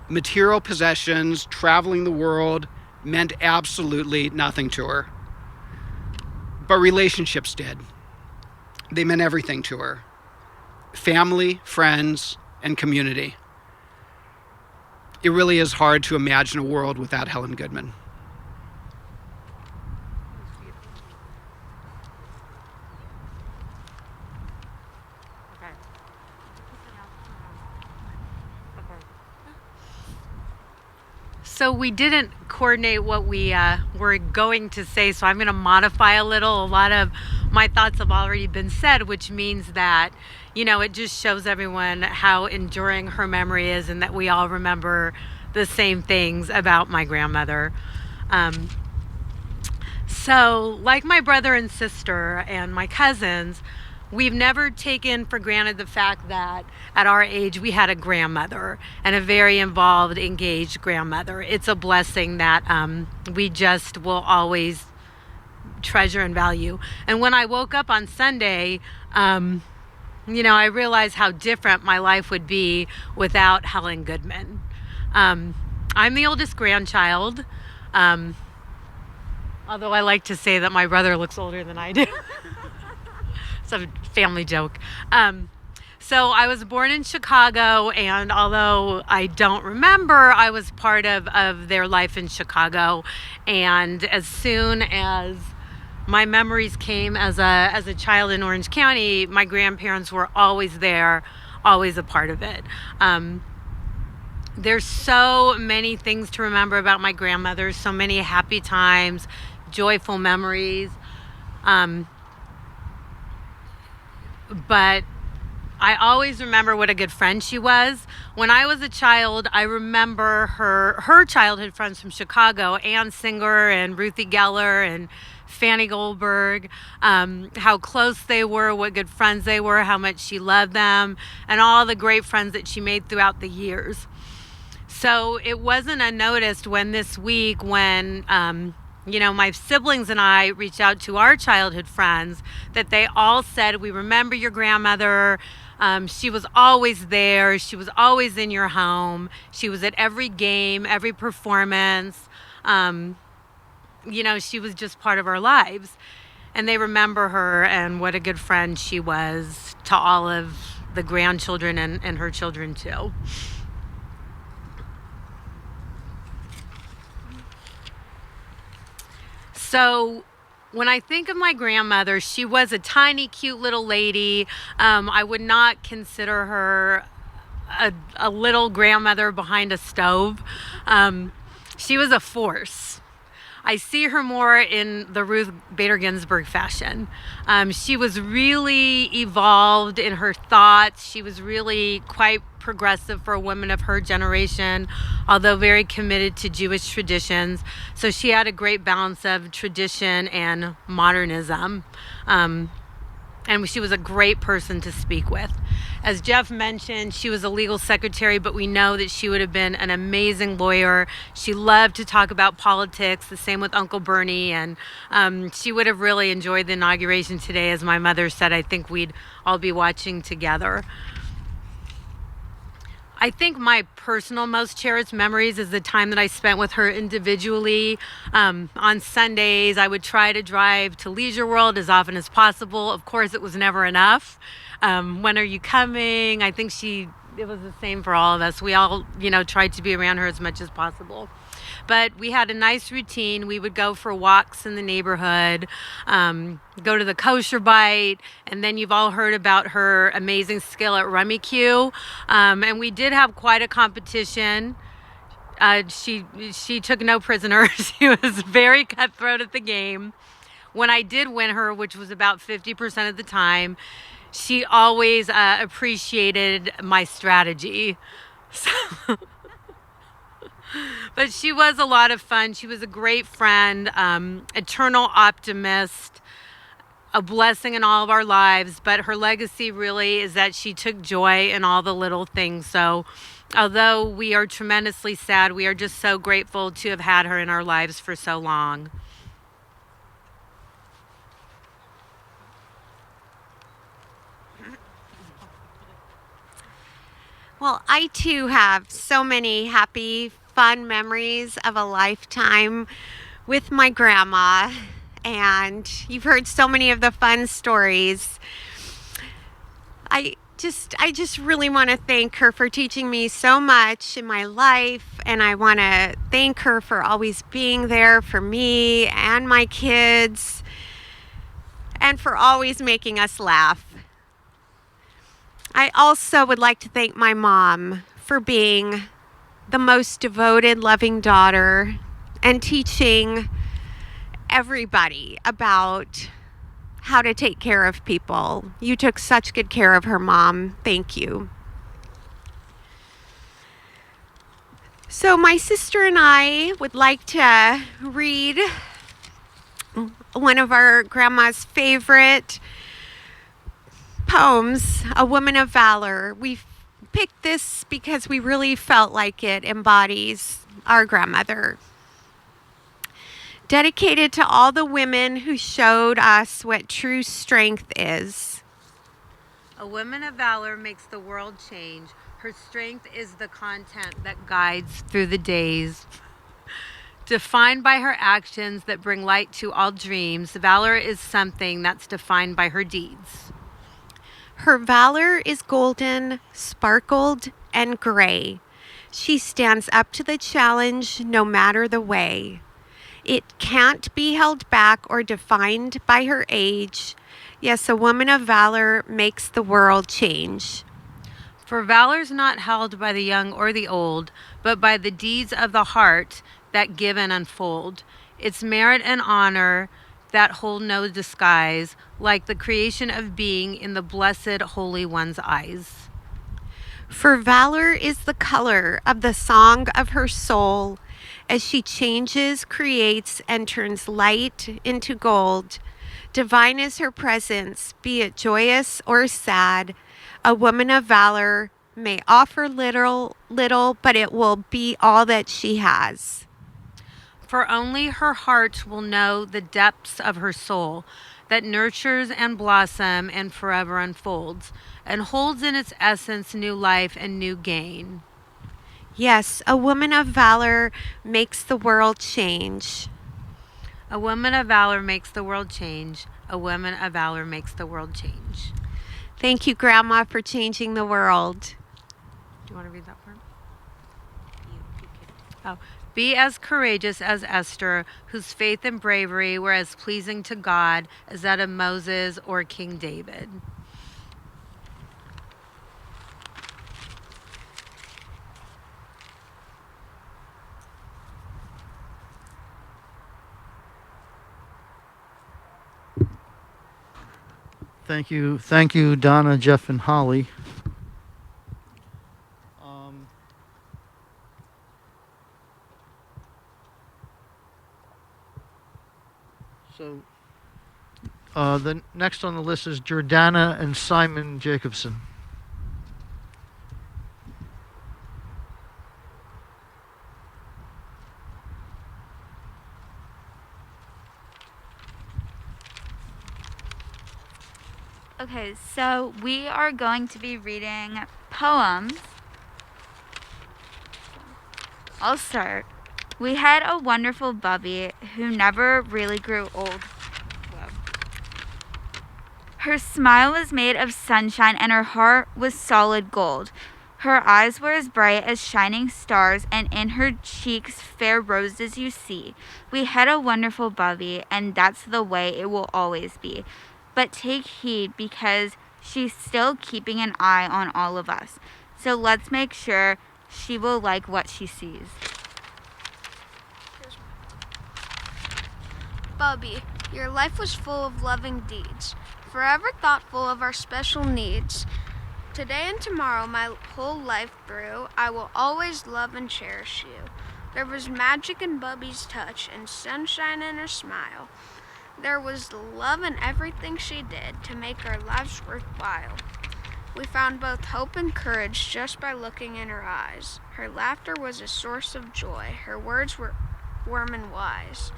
Material possessions, traveling the world, meant absolutely nothing to her. But relationships did. They meant everything to her. Family, friends, and community. It really is hard to imagine a world without Helen Goodman. So we didn't coordinate what we were going to say, so I'm going to modify a little. A lot of my thoughts have already been said, which means that, it just shows everyone how enduring her memory is and that we all remember the same things about my grandmother. So, like my brother and sister and my cousins, we've never taken for granted the fact that at our age we had a grandmother, and a very involved, engaged grandmother. It's a blessing that we just will always treasure and value. And when I woke up on Sunday, I realized how different my life would be without Helen Goodman. I'm the oldest grandchild, although I like to say that my brother looks older than I do. It's a family joke. So I was born in Chicago, and although I don't remember, I was part of their life in Chicago. And as soon as my memories came as a child in Orange County, my grandparents were always there, always a part of it. There's so many things to remember about my grandmother, so many happy times, joyful memories. But I always remember what a good friend she was. When I was a child, I remember her childhood friends from Chicago, Ann Singer and Ruthie Geller and Fanny Goldberg, how close they were, what good friends they were, how much she loved them, and all the great friends that she made throughout the years. So it wasn't unnoticed when this week, when my siblings and I reached out to our childhood friends, that they all said, "We remember your grandmother. She was always there. She was always in your home. She was at every game, every performance. She was just part of our lives." And they remember her and what a good friend she was to all of the grandchildren and her children too. So when I think of my grandmother, she was a tiny, cute little lady. I would not consider her a little grandmother behind a stove. She was a force. I see her more in the Ruth Bader Ginsburg fashion. She was really evolved in her thoughts. She was really quite progressive for a woman of her generation, although very committed to Jewish traditions. So she had a great balance of tradition and modernism. And she was a great person to speak with. As Jeff mentioned, she was a legal secretary, but we know that she would have been an amazing lawyer. She loved to talk about politics, the same with Uncle Bernie, and she would have really enjoyed the inauguration today. As my mother said, I think we'd all be watching together. I think my personal most cherished memories is the time that I spent with her individually. On Sundays, I would try to drive to Leisure World as often as possible. Of course, it was never enough. When are you coming? I think it was the same for all of us. We all, tried to be around her as much as possible. But we had a nice routine. We would go for walks in the neighborhood, go to the kosher bite, and then you've all heard about her amazing skill at Rummikub. And we did have quite a competition. She took no prisoners. She was very cutthroat at the game. When I did win her, which was about 50% of the time, she always appreciated my strategy. So but she was a lot of fun. She was a great friend, eternal optimist, a blessing in all of our lives. But her legacy really is that she took joy in all the little things. So although we are tremendously sad, we are just so grateful to have had her in our lives for so long. Well, I too have so many happy, fun memories of a lifetime with my grandma, and you've heard so many of the fun stories. I just really want to thank her for teaching me so much in my life, and I want to thank her for always being there for me and my kids, and for always making us laugh. I also would like to thank my mom for being the most devoted, loving daughter and teaching everybody about how to take care of people. You took such good care of her, Mom. Thank you. So my sister and I would like to read one of our grandma's favorite poems, A Woman of Valor. We picked this because we really felt like it embodies our grandmother. Dedicated to all the women who showed us what true strength is. A woman of valor makes the world change. Her strength is the content that guides through the days. Defined by her actions that bring light to all dreams, valor is something that's defined by her deeds. Her valor is golden, sparkled, and gray. She stands up to the challenge no matter the way. It can't be held back or defined by her age. Yes, a woman of valor makes the world change. For valor's not held by the young or the old, but by the deeds of the heart that give and unfold. Its merit and honor that hold no disguise, like the creation of being in the blessed Holy One's eyes. For valor is the color of the song of her soul, as she changes, creates, and turns light into gold. Divine is her presence, be it joyous or sad. A woman of valor may offer little, but it will be all that she has. For only her heart will know the depths of her soul, that nurtures and blossom and forever unfolds, and holds in its essence new life and new gain. Yes, a woman of valor makes the world change. A woman of valor makes the world change. A woman of valor makes the world change. Thank you, Grandma, for changing the world. Do you want to read that part? Oh. Be as courageous as Esther, whose faith and bravery were as pleasing to God as that of Moses or King David. Thank you, Donna, Jeff, and Holly. The next on the list is Jordana and Simon Jacobson. Okay, so we are going to be reading poems. I'll start. We had a wonderful Bubby who never really grew old. Her smile was made of sunshine and her heart was solid gold. Her eyes were as bright as shining stars, and in her cheeks fair roses you see. We had a wonderful Bubby, and that's the way it will always be. But take heed, because she's still keeping an eye on all of us. So let's make sure she will like what she sees. Bubby, your life was full of loving deeds, forever thoughtful of our special needs. Today and tomorrow, my whole life through, I will always love and cherish you. There was magic in Bubby's touch and sunshine in her smile. There was love in everything she did to make our lives worthwhile. We found both hope and courage just by looking in her eyes. Her laughter was a source of joy. Her words were warm and wise.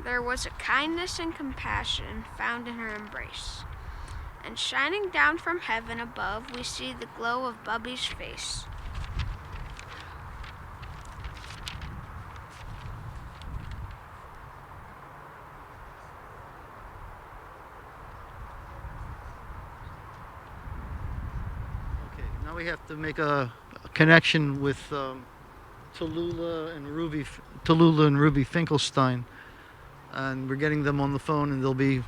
There was a kindness and compassion found in her embrace. and shining down from heaven above, we see the glow of Bubby's face. Okay, now we have to make a connection with Tallulah and Ruby Finkelstein, and we're getting them on the phone, and they'll be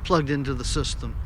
plugged into the system.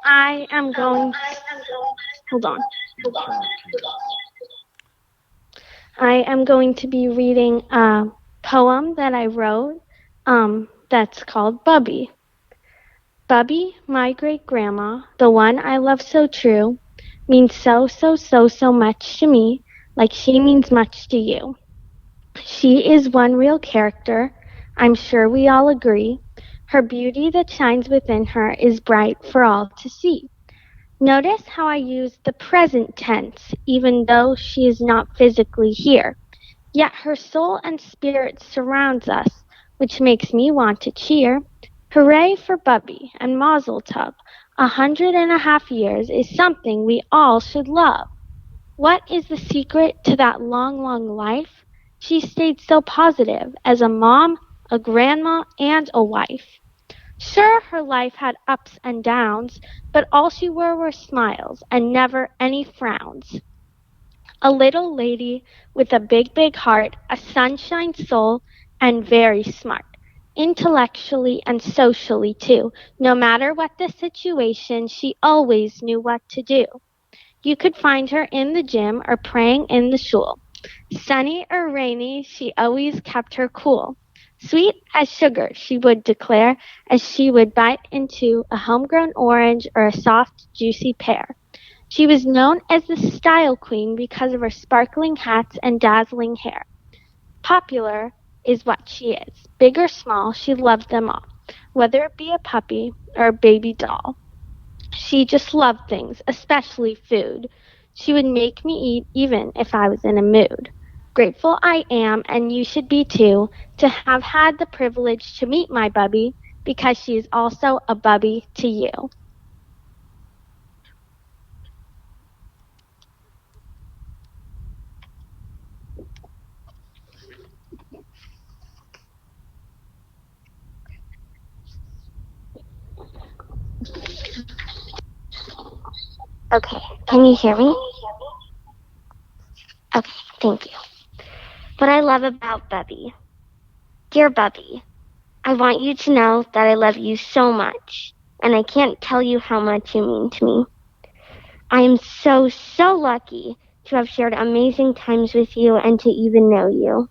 I am going. Hold on. I am going to be reading a poem that I wrote that's called Bubby. Bubby, my great grandma, the one I love so true, means so much to me, like she means much to you. She is one real character, I'm sure we all agree. Her beauty that shines within her is bright for all to see. Notice how I use the present tense, even though she is not physically here. Yet her soul and spirit surrounds us, which makes me want to cheer. Hooray for Bubby and Mazel Tov. 150 years is something we all should love. What is the secret to that long life? She stayed so positive as a mom, a grandma, and a wife. Sure, her life had ups and downs, but all she were smiles and never any frowns. A little lady with a big heart, a sunshine soul, and very smart. Intellectually and socially, too. No matter what the situation, she always knew what to do. You could find her in the gym or praying in the shul. Sunny or rainy, she always kept her cool. Sweet as sugar, she would declare, as she would bite into a homegrown orange or a soft, juicy pear. She was known as the Style Queen because of her sparkling hats and dazzling hair. Popular is what she is. Big or small, she loved them all, whether it be a puppy or a baby doll. She just loved things, especially food. She would make me eat even if I was in a mood. Grateful I am, and you should be too, to have had the privilege to meet my Bubby, because she is also a Bubby to you. Okay, can you hear me? Okay, thank you. What I love about Bubby. Dear Bubby, I want you to know that I love you so much, and I can't tell you how much you mean to me. I am so lucky to have shared amazing times with you and to even know you.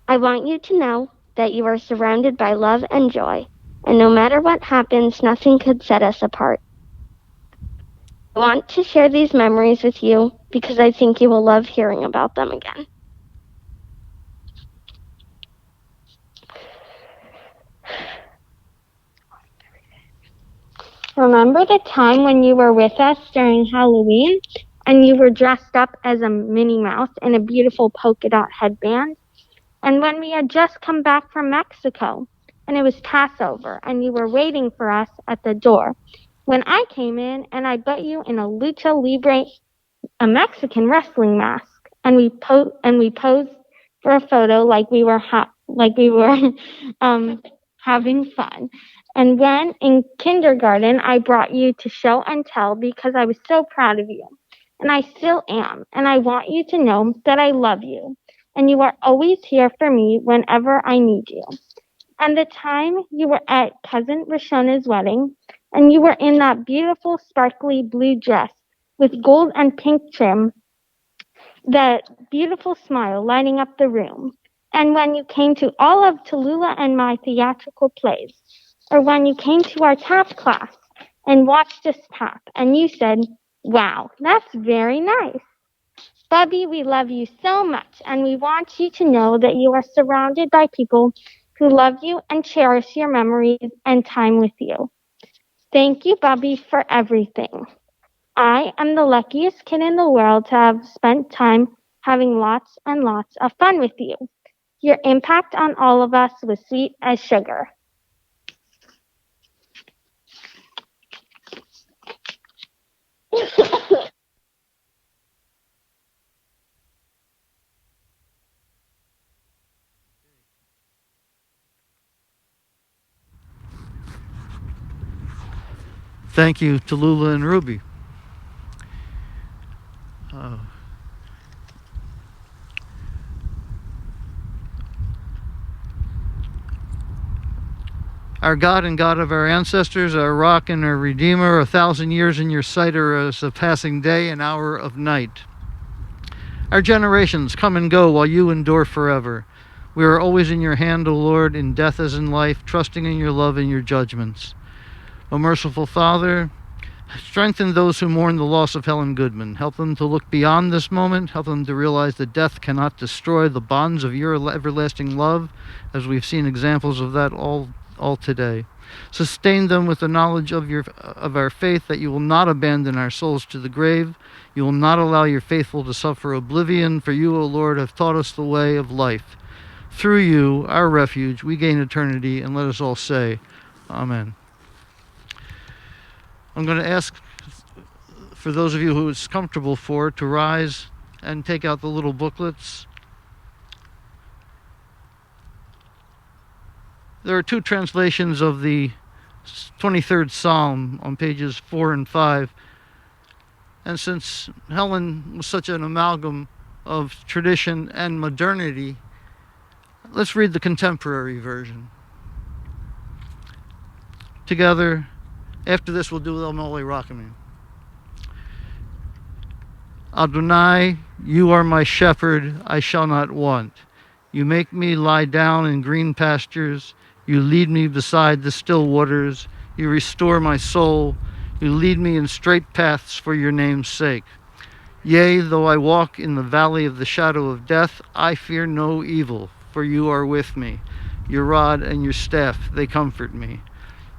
I want you to know that you are surrounded by love and joy, and no matter what happens, nothing could set us apart. I want to share these memories with you because I think you will love hearing about them again. Remember the time when you were with us during Halloween and you were dressed up as a Minnie Mouse in a beautiful polka dot headband? And when we had just come back from Mexico and it was Passover and you were waiting for us at the door? When I came in and I put you in a lucha libre, a Mexican wrestling mask, and we posed for a photo like we were having fun. And when in kindergarten I brought you to show and tell because I was so proud of you. And I still am. And I want you to know that I love you. And you are always here for me whenever I need you. And the time you were at Cousin Rashona's wedding, and you were in that beautiful sparkly blue dress with gold and pink trim, the beautiful smile lighting up the room, and when you came to all of Tallulah and my theatrical plays, or when you came to our tap class and watched us tap, and you said, "Wow, that's very nice." Bubby, we love you so much, and we want you to know that you are surrounded by people who love you and cherish your memories and time with you. Thank you, Bubby, for everything. I am the luckiest kid in the world to have spent time having lots and lots of fun with you. Your impact on all of us was sweet as sugar. Thank you, Tallulah and Ruby. Our God and God of our ancestors, our rock and our redeemer, 1,000 years in your sight are as a passing day, an hour of night. Our generations come and go while you endure forever. We are always in your hand, O Lord, in death as in life, trusting in your love and your judgments. O merciful Father, strengthen those who mourn the loss of Helen Goodman. Help them to look beyond this moment. Help them to realize that death cannot destroy the bonds of your everlasting love, as we've seen examples of that all today. Sustain them with the knowledge of our faith that you will not abandon our souls to the grave. You will not allow your faithful to suffer oblivion, for you, O Lord, have taught us the way of life. Through you, our refuge, we gain eternity, and let us all say, Amen. I'm going to ask for those of you who it's comfortable for to rise and take out the little booklets. There are two translations of the 23rd Psalm on pages 4 and 5. And since Helen was such an amalgam of tradition and modernity, let's read the contemporary version. Together, after this we'll do El Mole Rachamim. Adonai, you are my shepherd, I shall not want. You make me lie down in green pastures. You lead me beside the still waters. You restore my soul. You lead me in straight paths for your name's sake. Yea, though I walk in the valley of the shadow of death, I fear no evil, for you are with me. Your rod and your staff, they comfort me.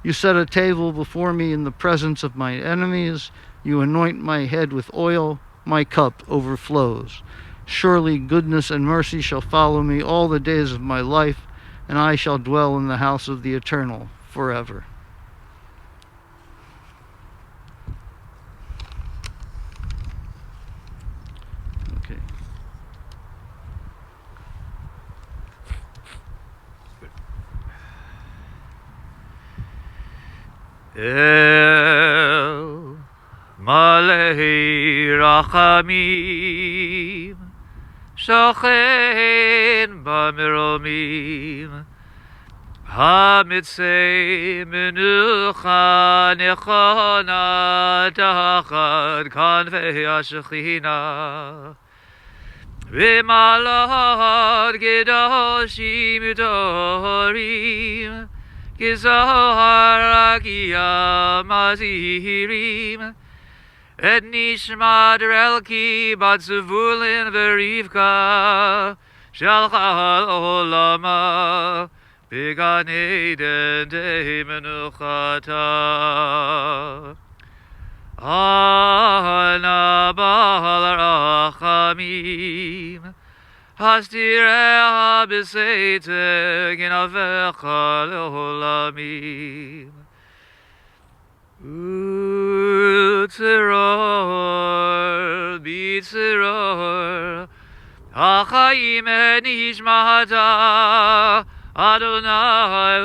You set a table before me in the presence of my enemies. You anoint my head with oil. My cup overflows. Surely goodness and mercy shall follow me all the days of my life, and I shall dwell in the house of the Eternal forever. Okay. El Malei Rachamim Shochen Bamiromim Hamitzei Menucha Nechona Tachad Kanvei HaShechina V'malad Gedoshim Dorim Gizahar Akia Mazirim Et Nishmat Relki Bat Zvulin Verivka Shalcha Olama Began Eden De Menuchata Ana Bal Rachamim Hastireha B'Seite Ginavecha Leolamim Utzeror B'Tzeror Achayim Nishmata Adonai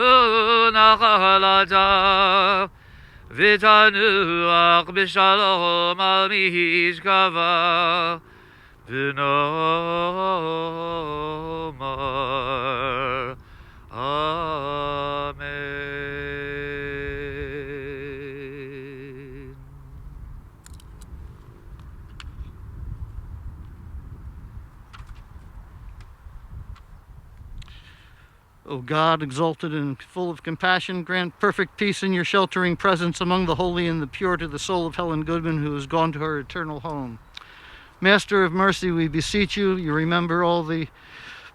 Unachalata V'tanuach B'Shalom Al Mishkava V'nomar Amen. O God, exalted and full of compassion, grant perfect peace in your sheltering presence among the holy and the pure to the soul of Helen Goodman, who has gone to her eternal home. Master of mercy, we beseech you, you remember all the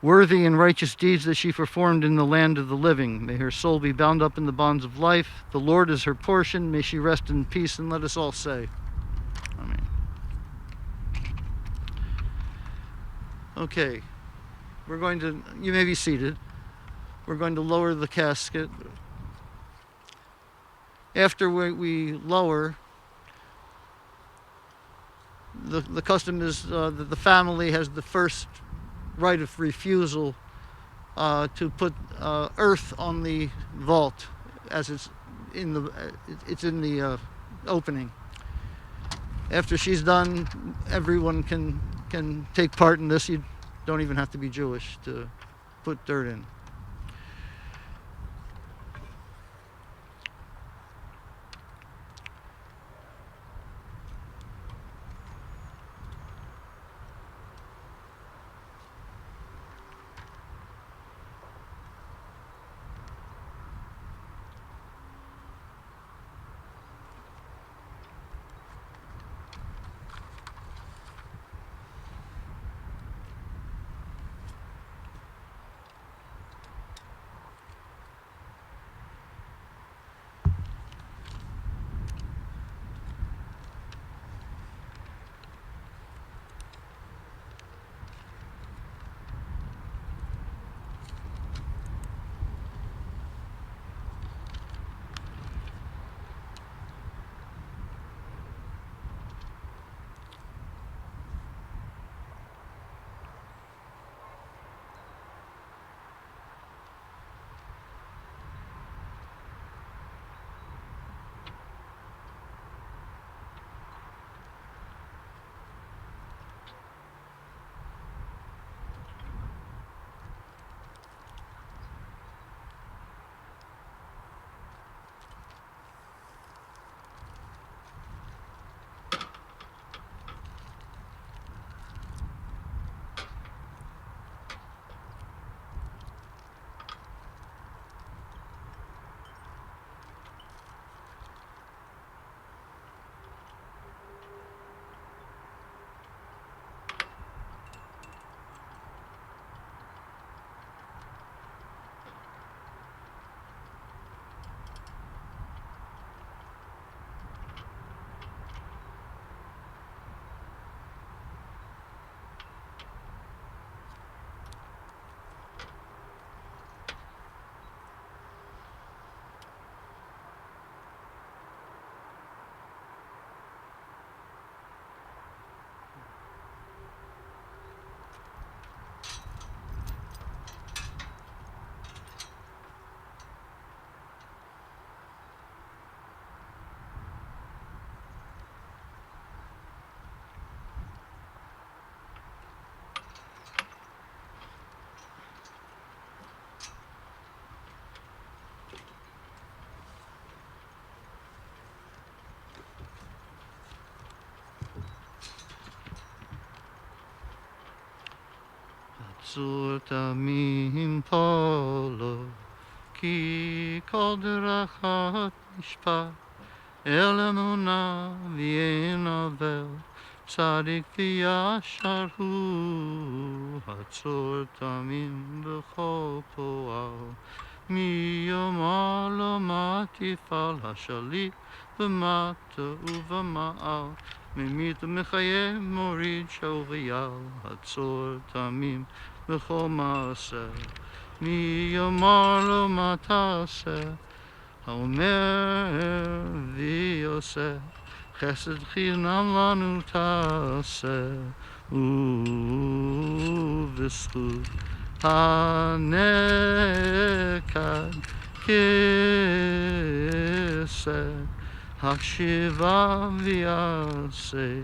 worthy and righteous deeds that she performed in the land of the living. May her soul be bound up in the bonds of life. The Lord is her portion. May she rest in peace, and let us all say, Amen. Okay, you may be seated. We're going to lower the casket. After we lower, the custom is that the family has the first right of refusal to put earth on the vault as it's in the opening. After she's done, everyone can take part in this. You don't even have to be Jewish to put dirt in. Tamim polo ki kol derachat mishpat el emunah v'yein avel tzadik v'yashar hu hatzor tamim b'chol poal mi yomar lo ma tifal hashalit v'mata uv'ma'al ממית ומחייב מוריד שובייל הצור תמים בכל מעשה מי יאמר לו מה תעשה האומר ויעשה חסד חינם לנו תעשה ובזכות הנקד כסד הקשיבה ויעשה.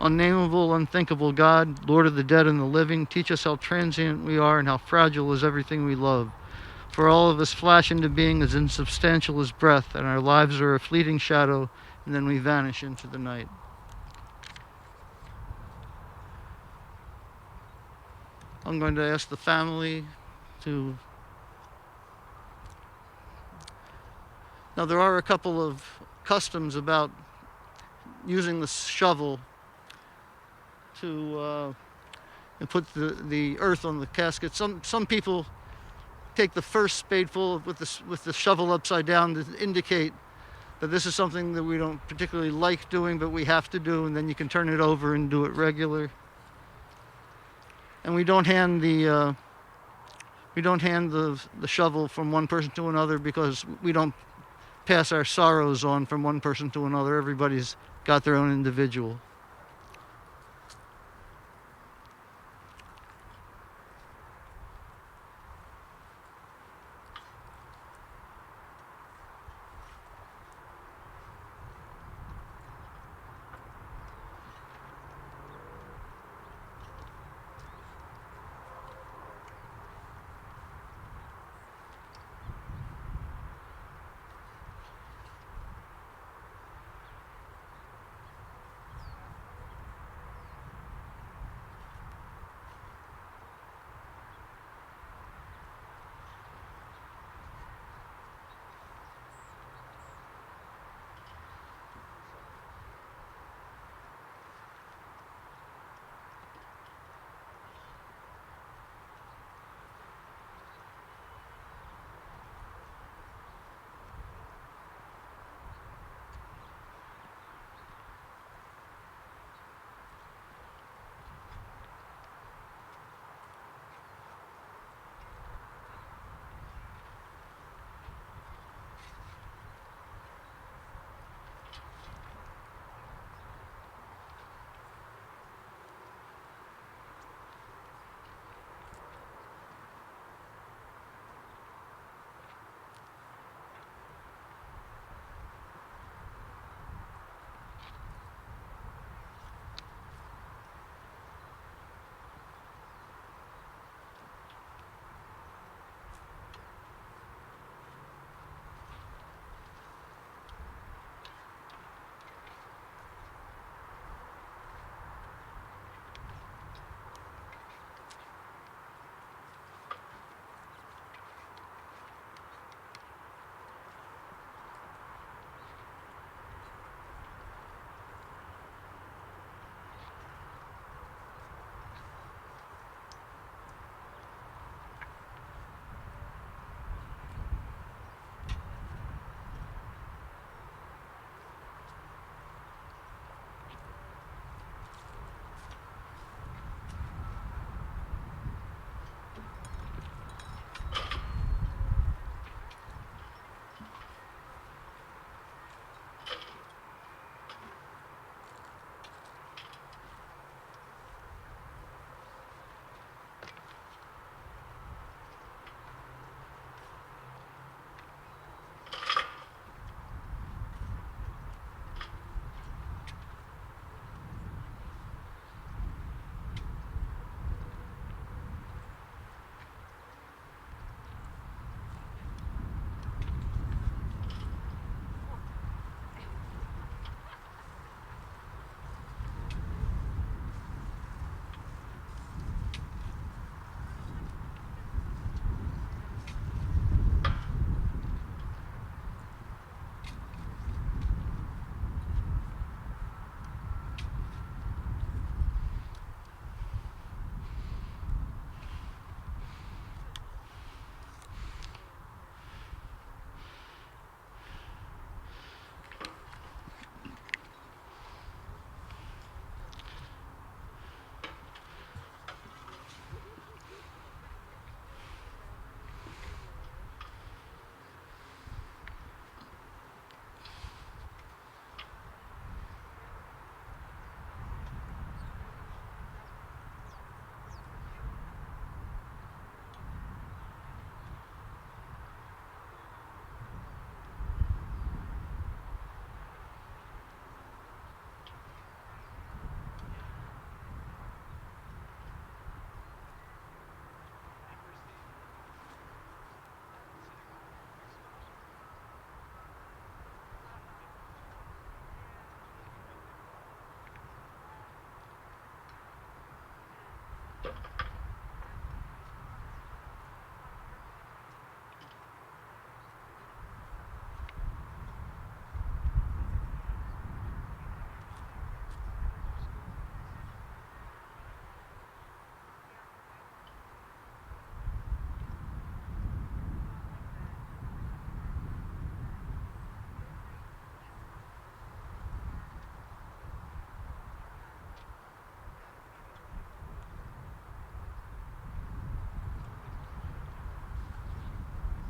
Unnameable, unthinkable God, Lord of the dead and the living, teach us how transient we are and how fragile is everything we love. For all of us flash into being as insubstantial as breath, and our lives are a fleeting shadow, and then we vanish into the night. I'm going to ask the family to... Now, there are a couple of customs about using the shovel to put the earth on the casket. Some people take the first spadeful with the shovel upside down to indicate that this is something that we don't particularly like doing, but we have to do, and then you can turn it over and do it regular. And we don't hand the shovel from one person to another, because we don't pass our sorrows on from one person to another. Everybody's got their own individual.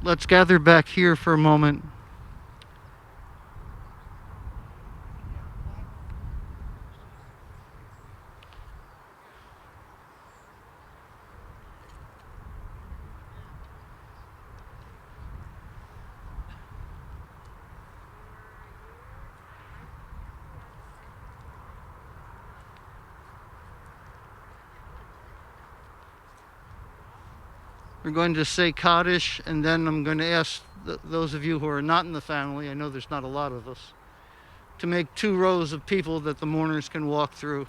Let's gather back here for a moment. We're going to say Kaddish, and then I'm going to ask those of you who are not in the family, I know there's not a lot of us, to make 2 rows of people that the mourners can walk through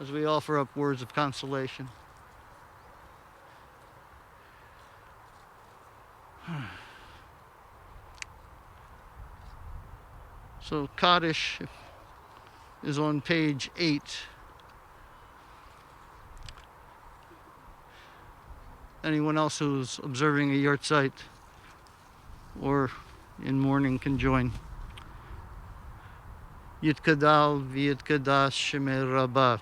as we offer up words of consolation. So Kaddish is on page 8. Anyone else who's observing a yahrzeit or in mourning can join. Yitkadal v'yitkadash shemei Rabbah,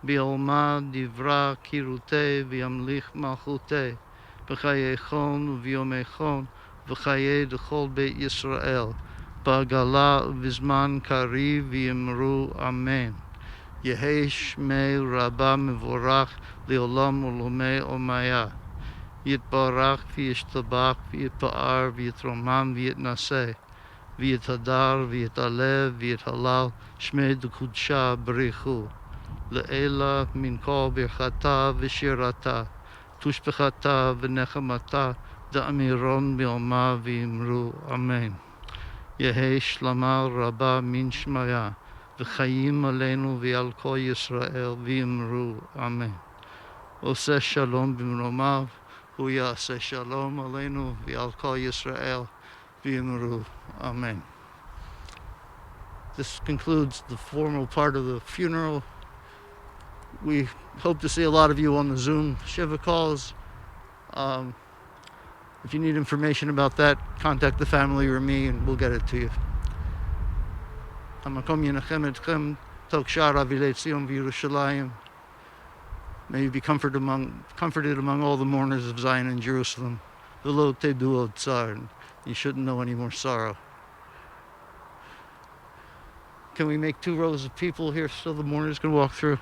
bi'olma divra kirute v'yamlich malchute, b'chayechon v'yomechon v'chayei d'chol beit Yisrael, ba'gala v'zman kariv v'yimru amen. Yehei shmei Rabbah mevorach le'olam ulomei omaya. Yitbarach v'yishtabach v'yitpa'ar v'yitromam v'yitnaseh. V'yitadar v'yitalev v'yithalal shmei d'kudsha b'richu. Le'ela min kol birchata v'shirata. Tushbechata v'nechamata da'amiron bi'oma v'yimru amen. Yehei shlama rabba min shmaya. V'chayim aleinu v'al kol Yisrael v'yimru amen. Oseh shalom b'mromav. Hu yaseh shalom aleinu v'al kol Yisrael v'yimru amen. This concludes the formal part of the funeral. We hope to see a lot of you on the Zoom Shiva calls. If you need information about that, contact the family or me and we'll get it to you. Hamakom yenachem etchem tok shar avilei Tzion v'Yerushalayim. May you be comforted among all the mourners of Zion and Jerusalem. V'lo tedu od tsar. You shouldn't know any more sorrow. Can we make 2 rows of people here so the mourners can walk through?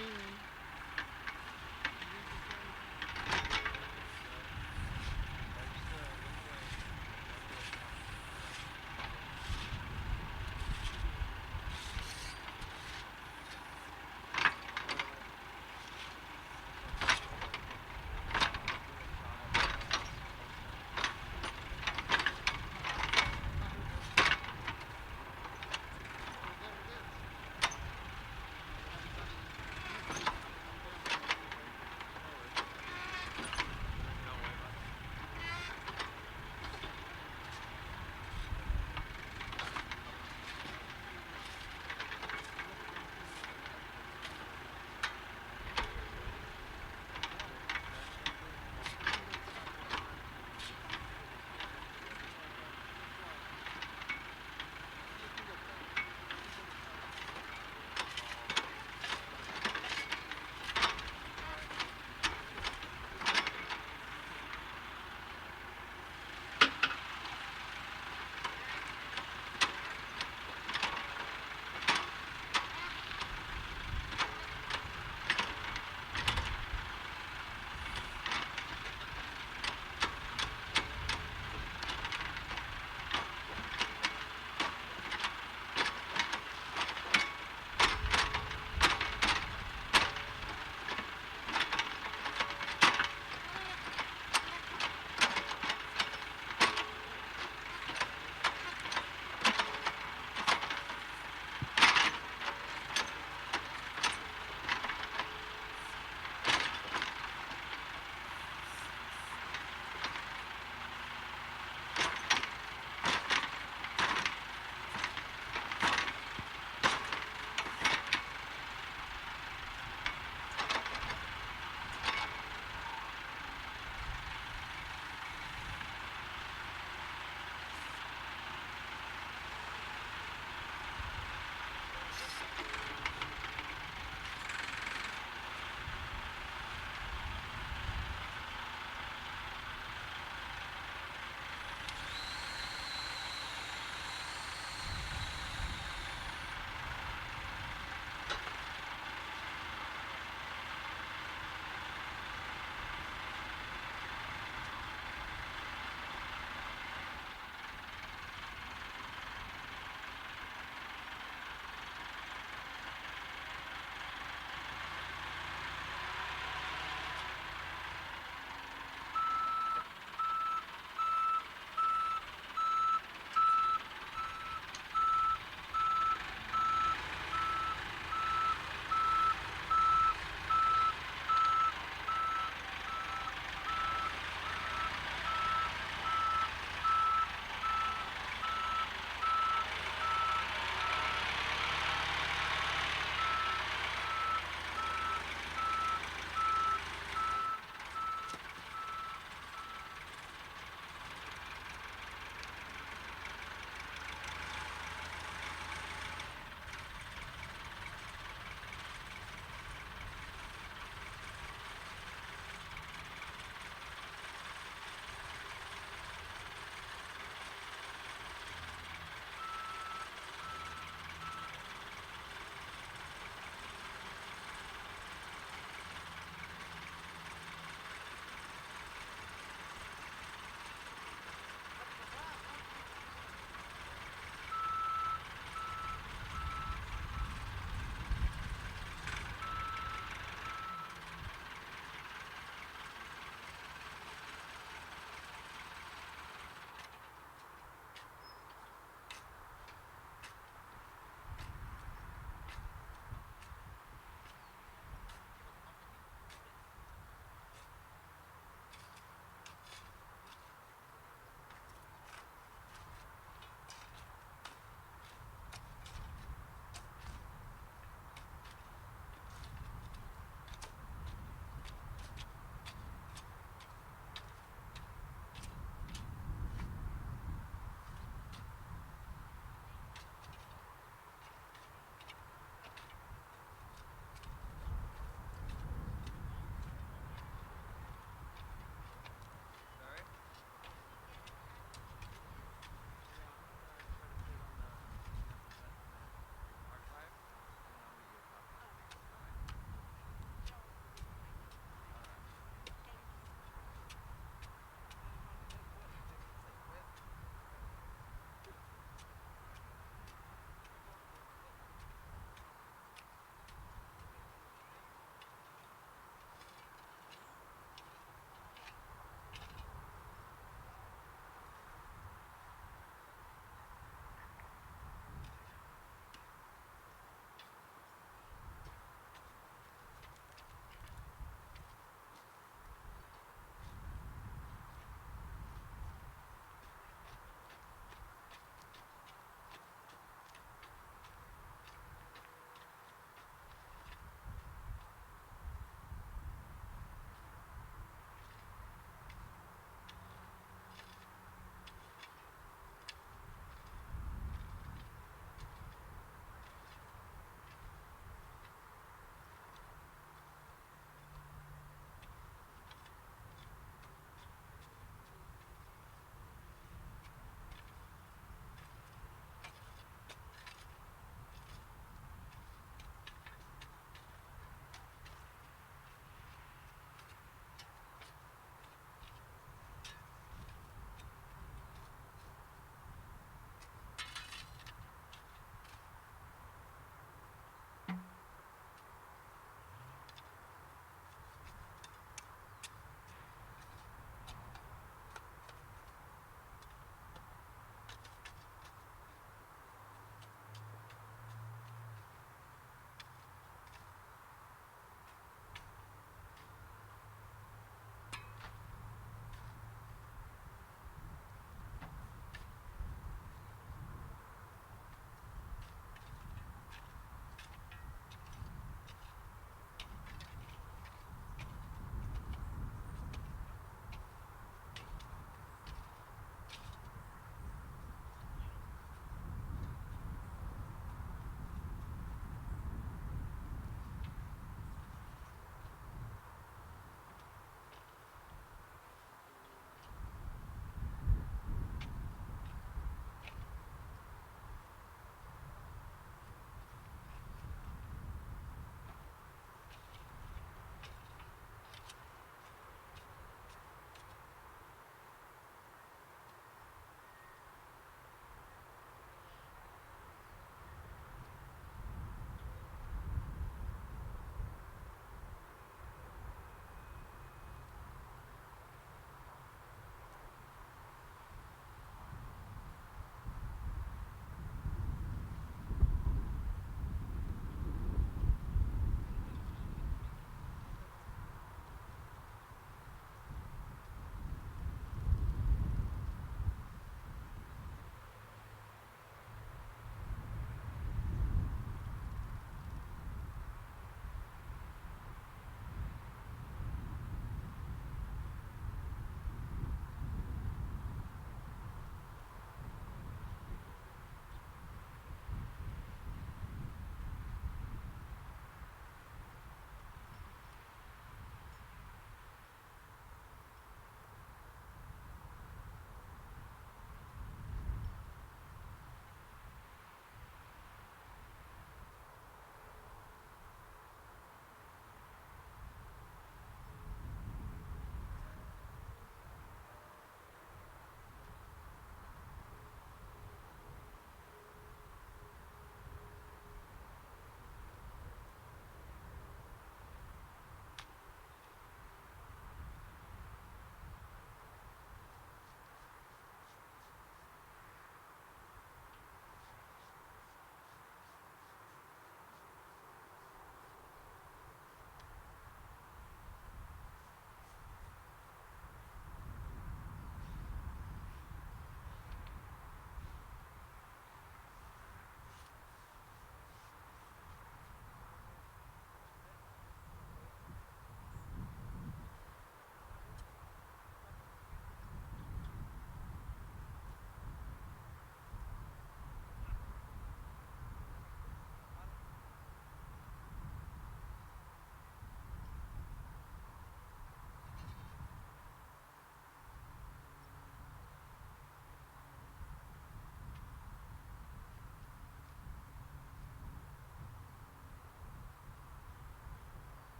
Amen.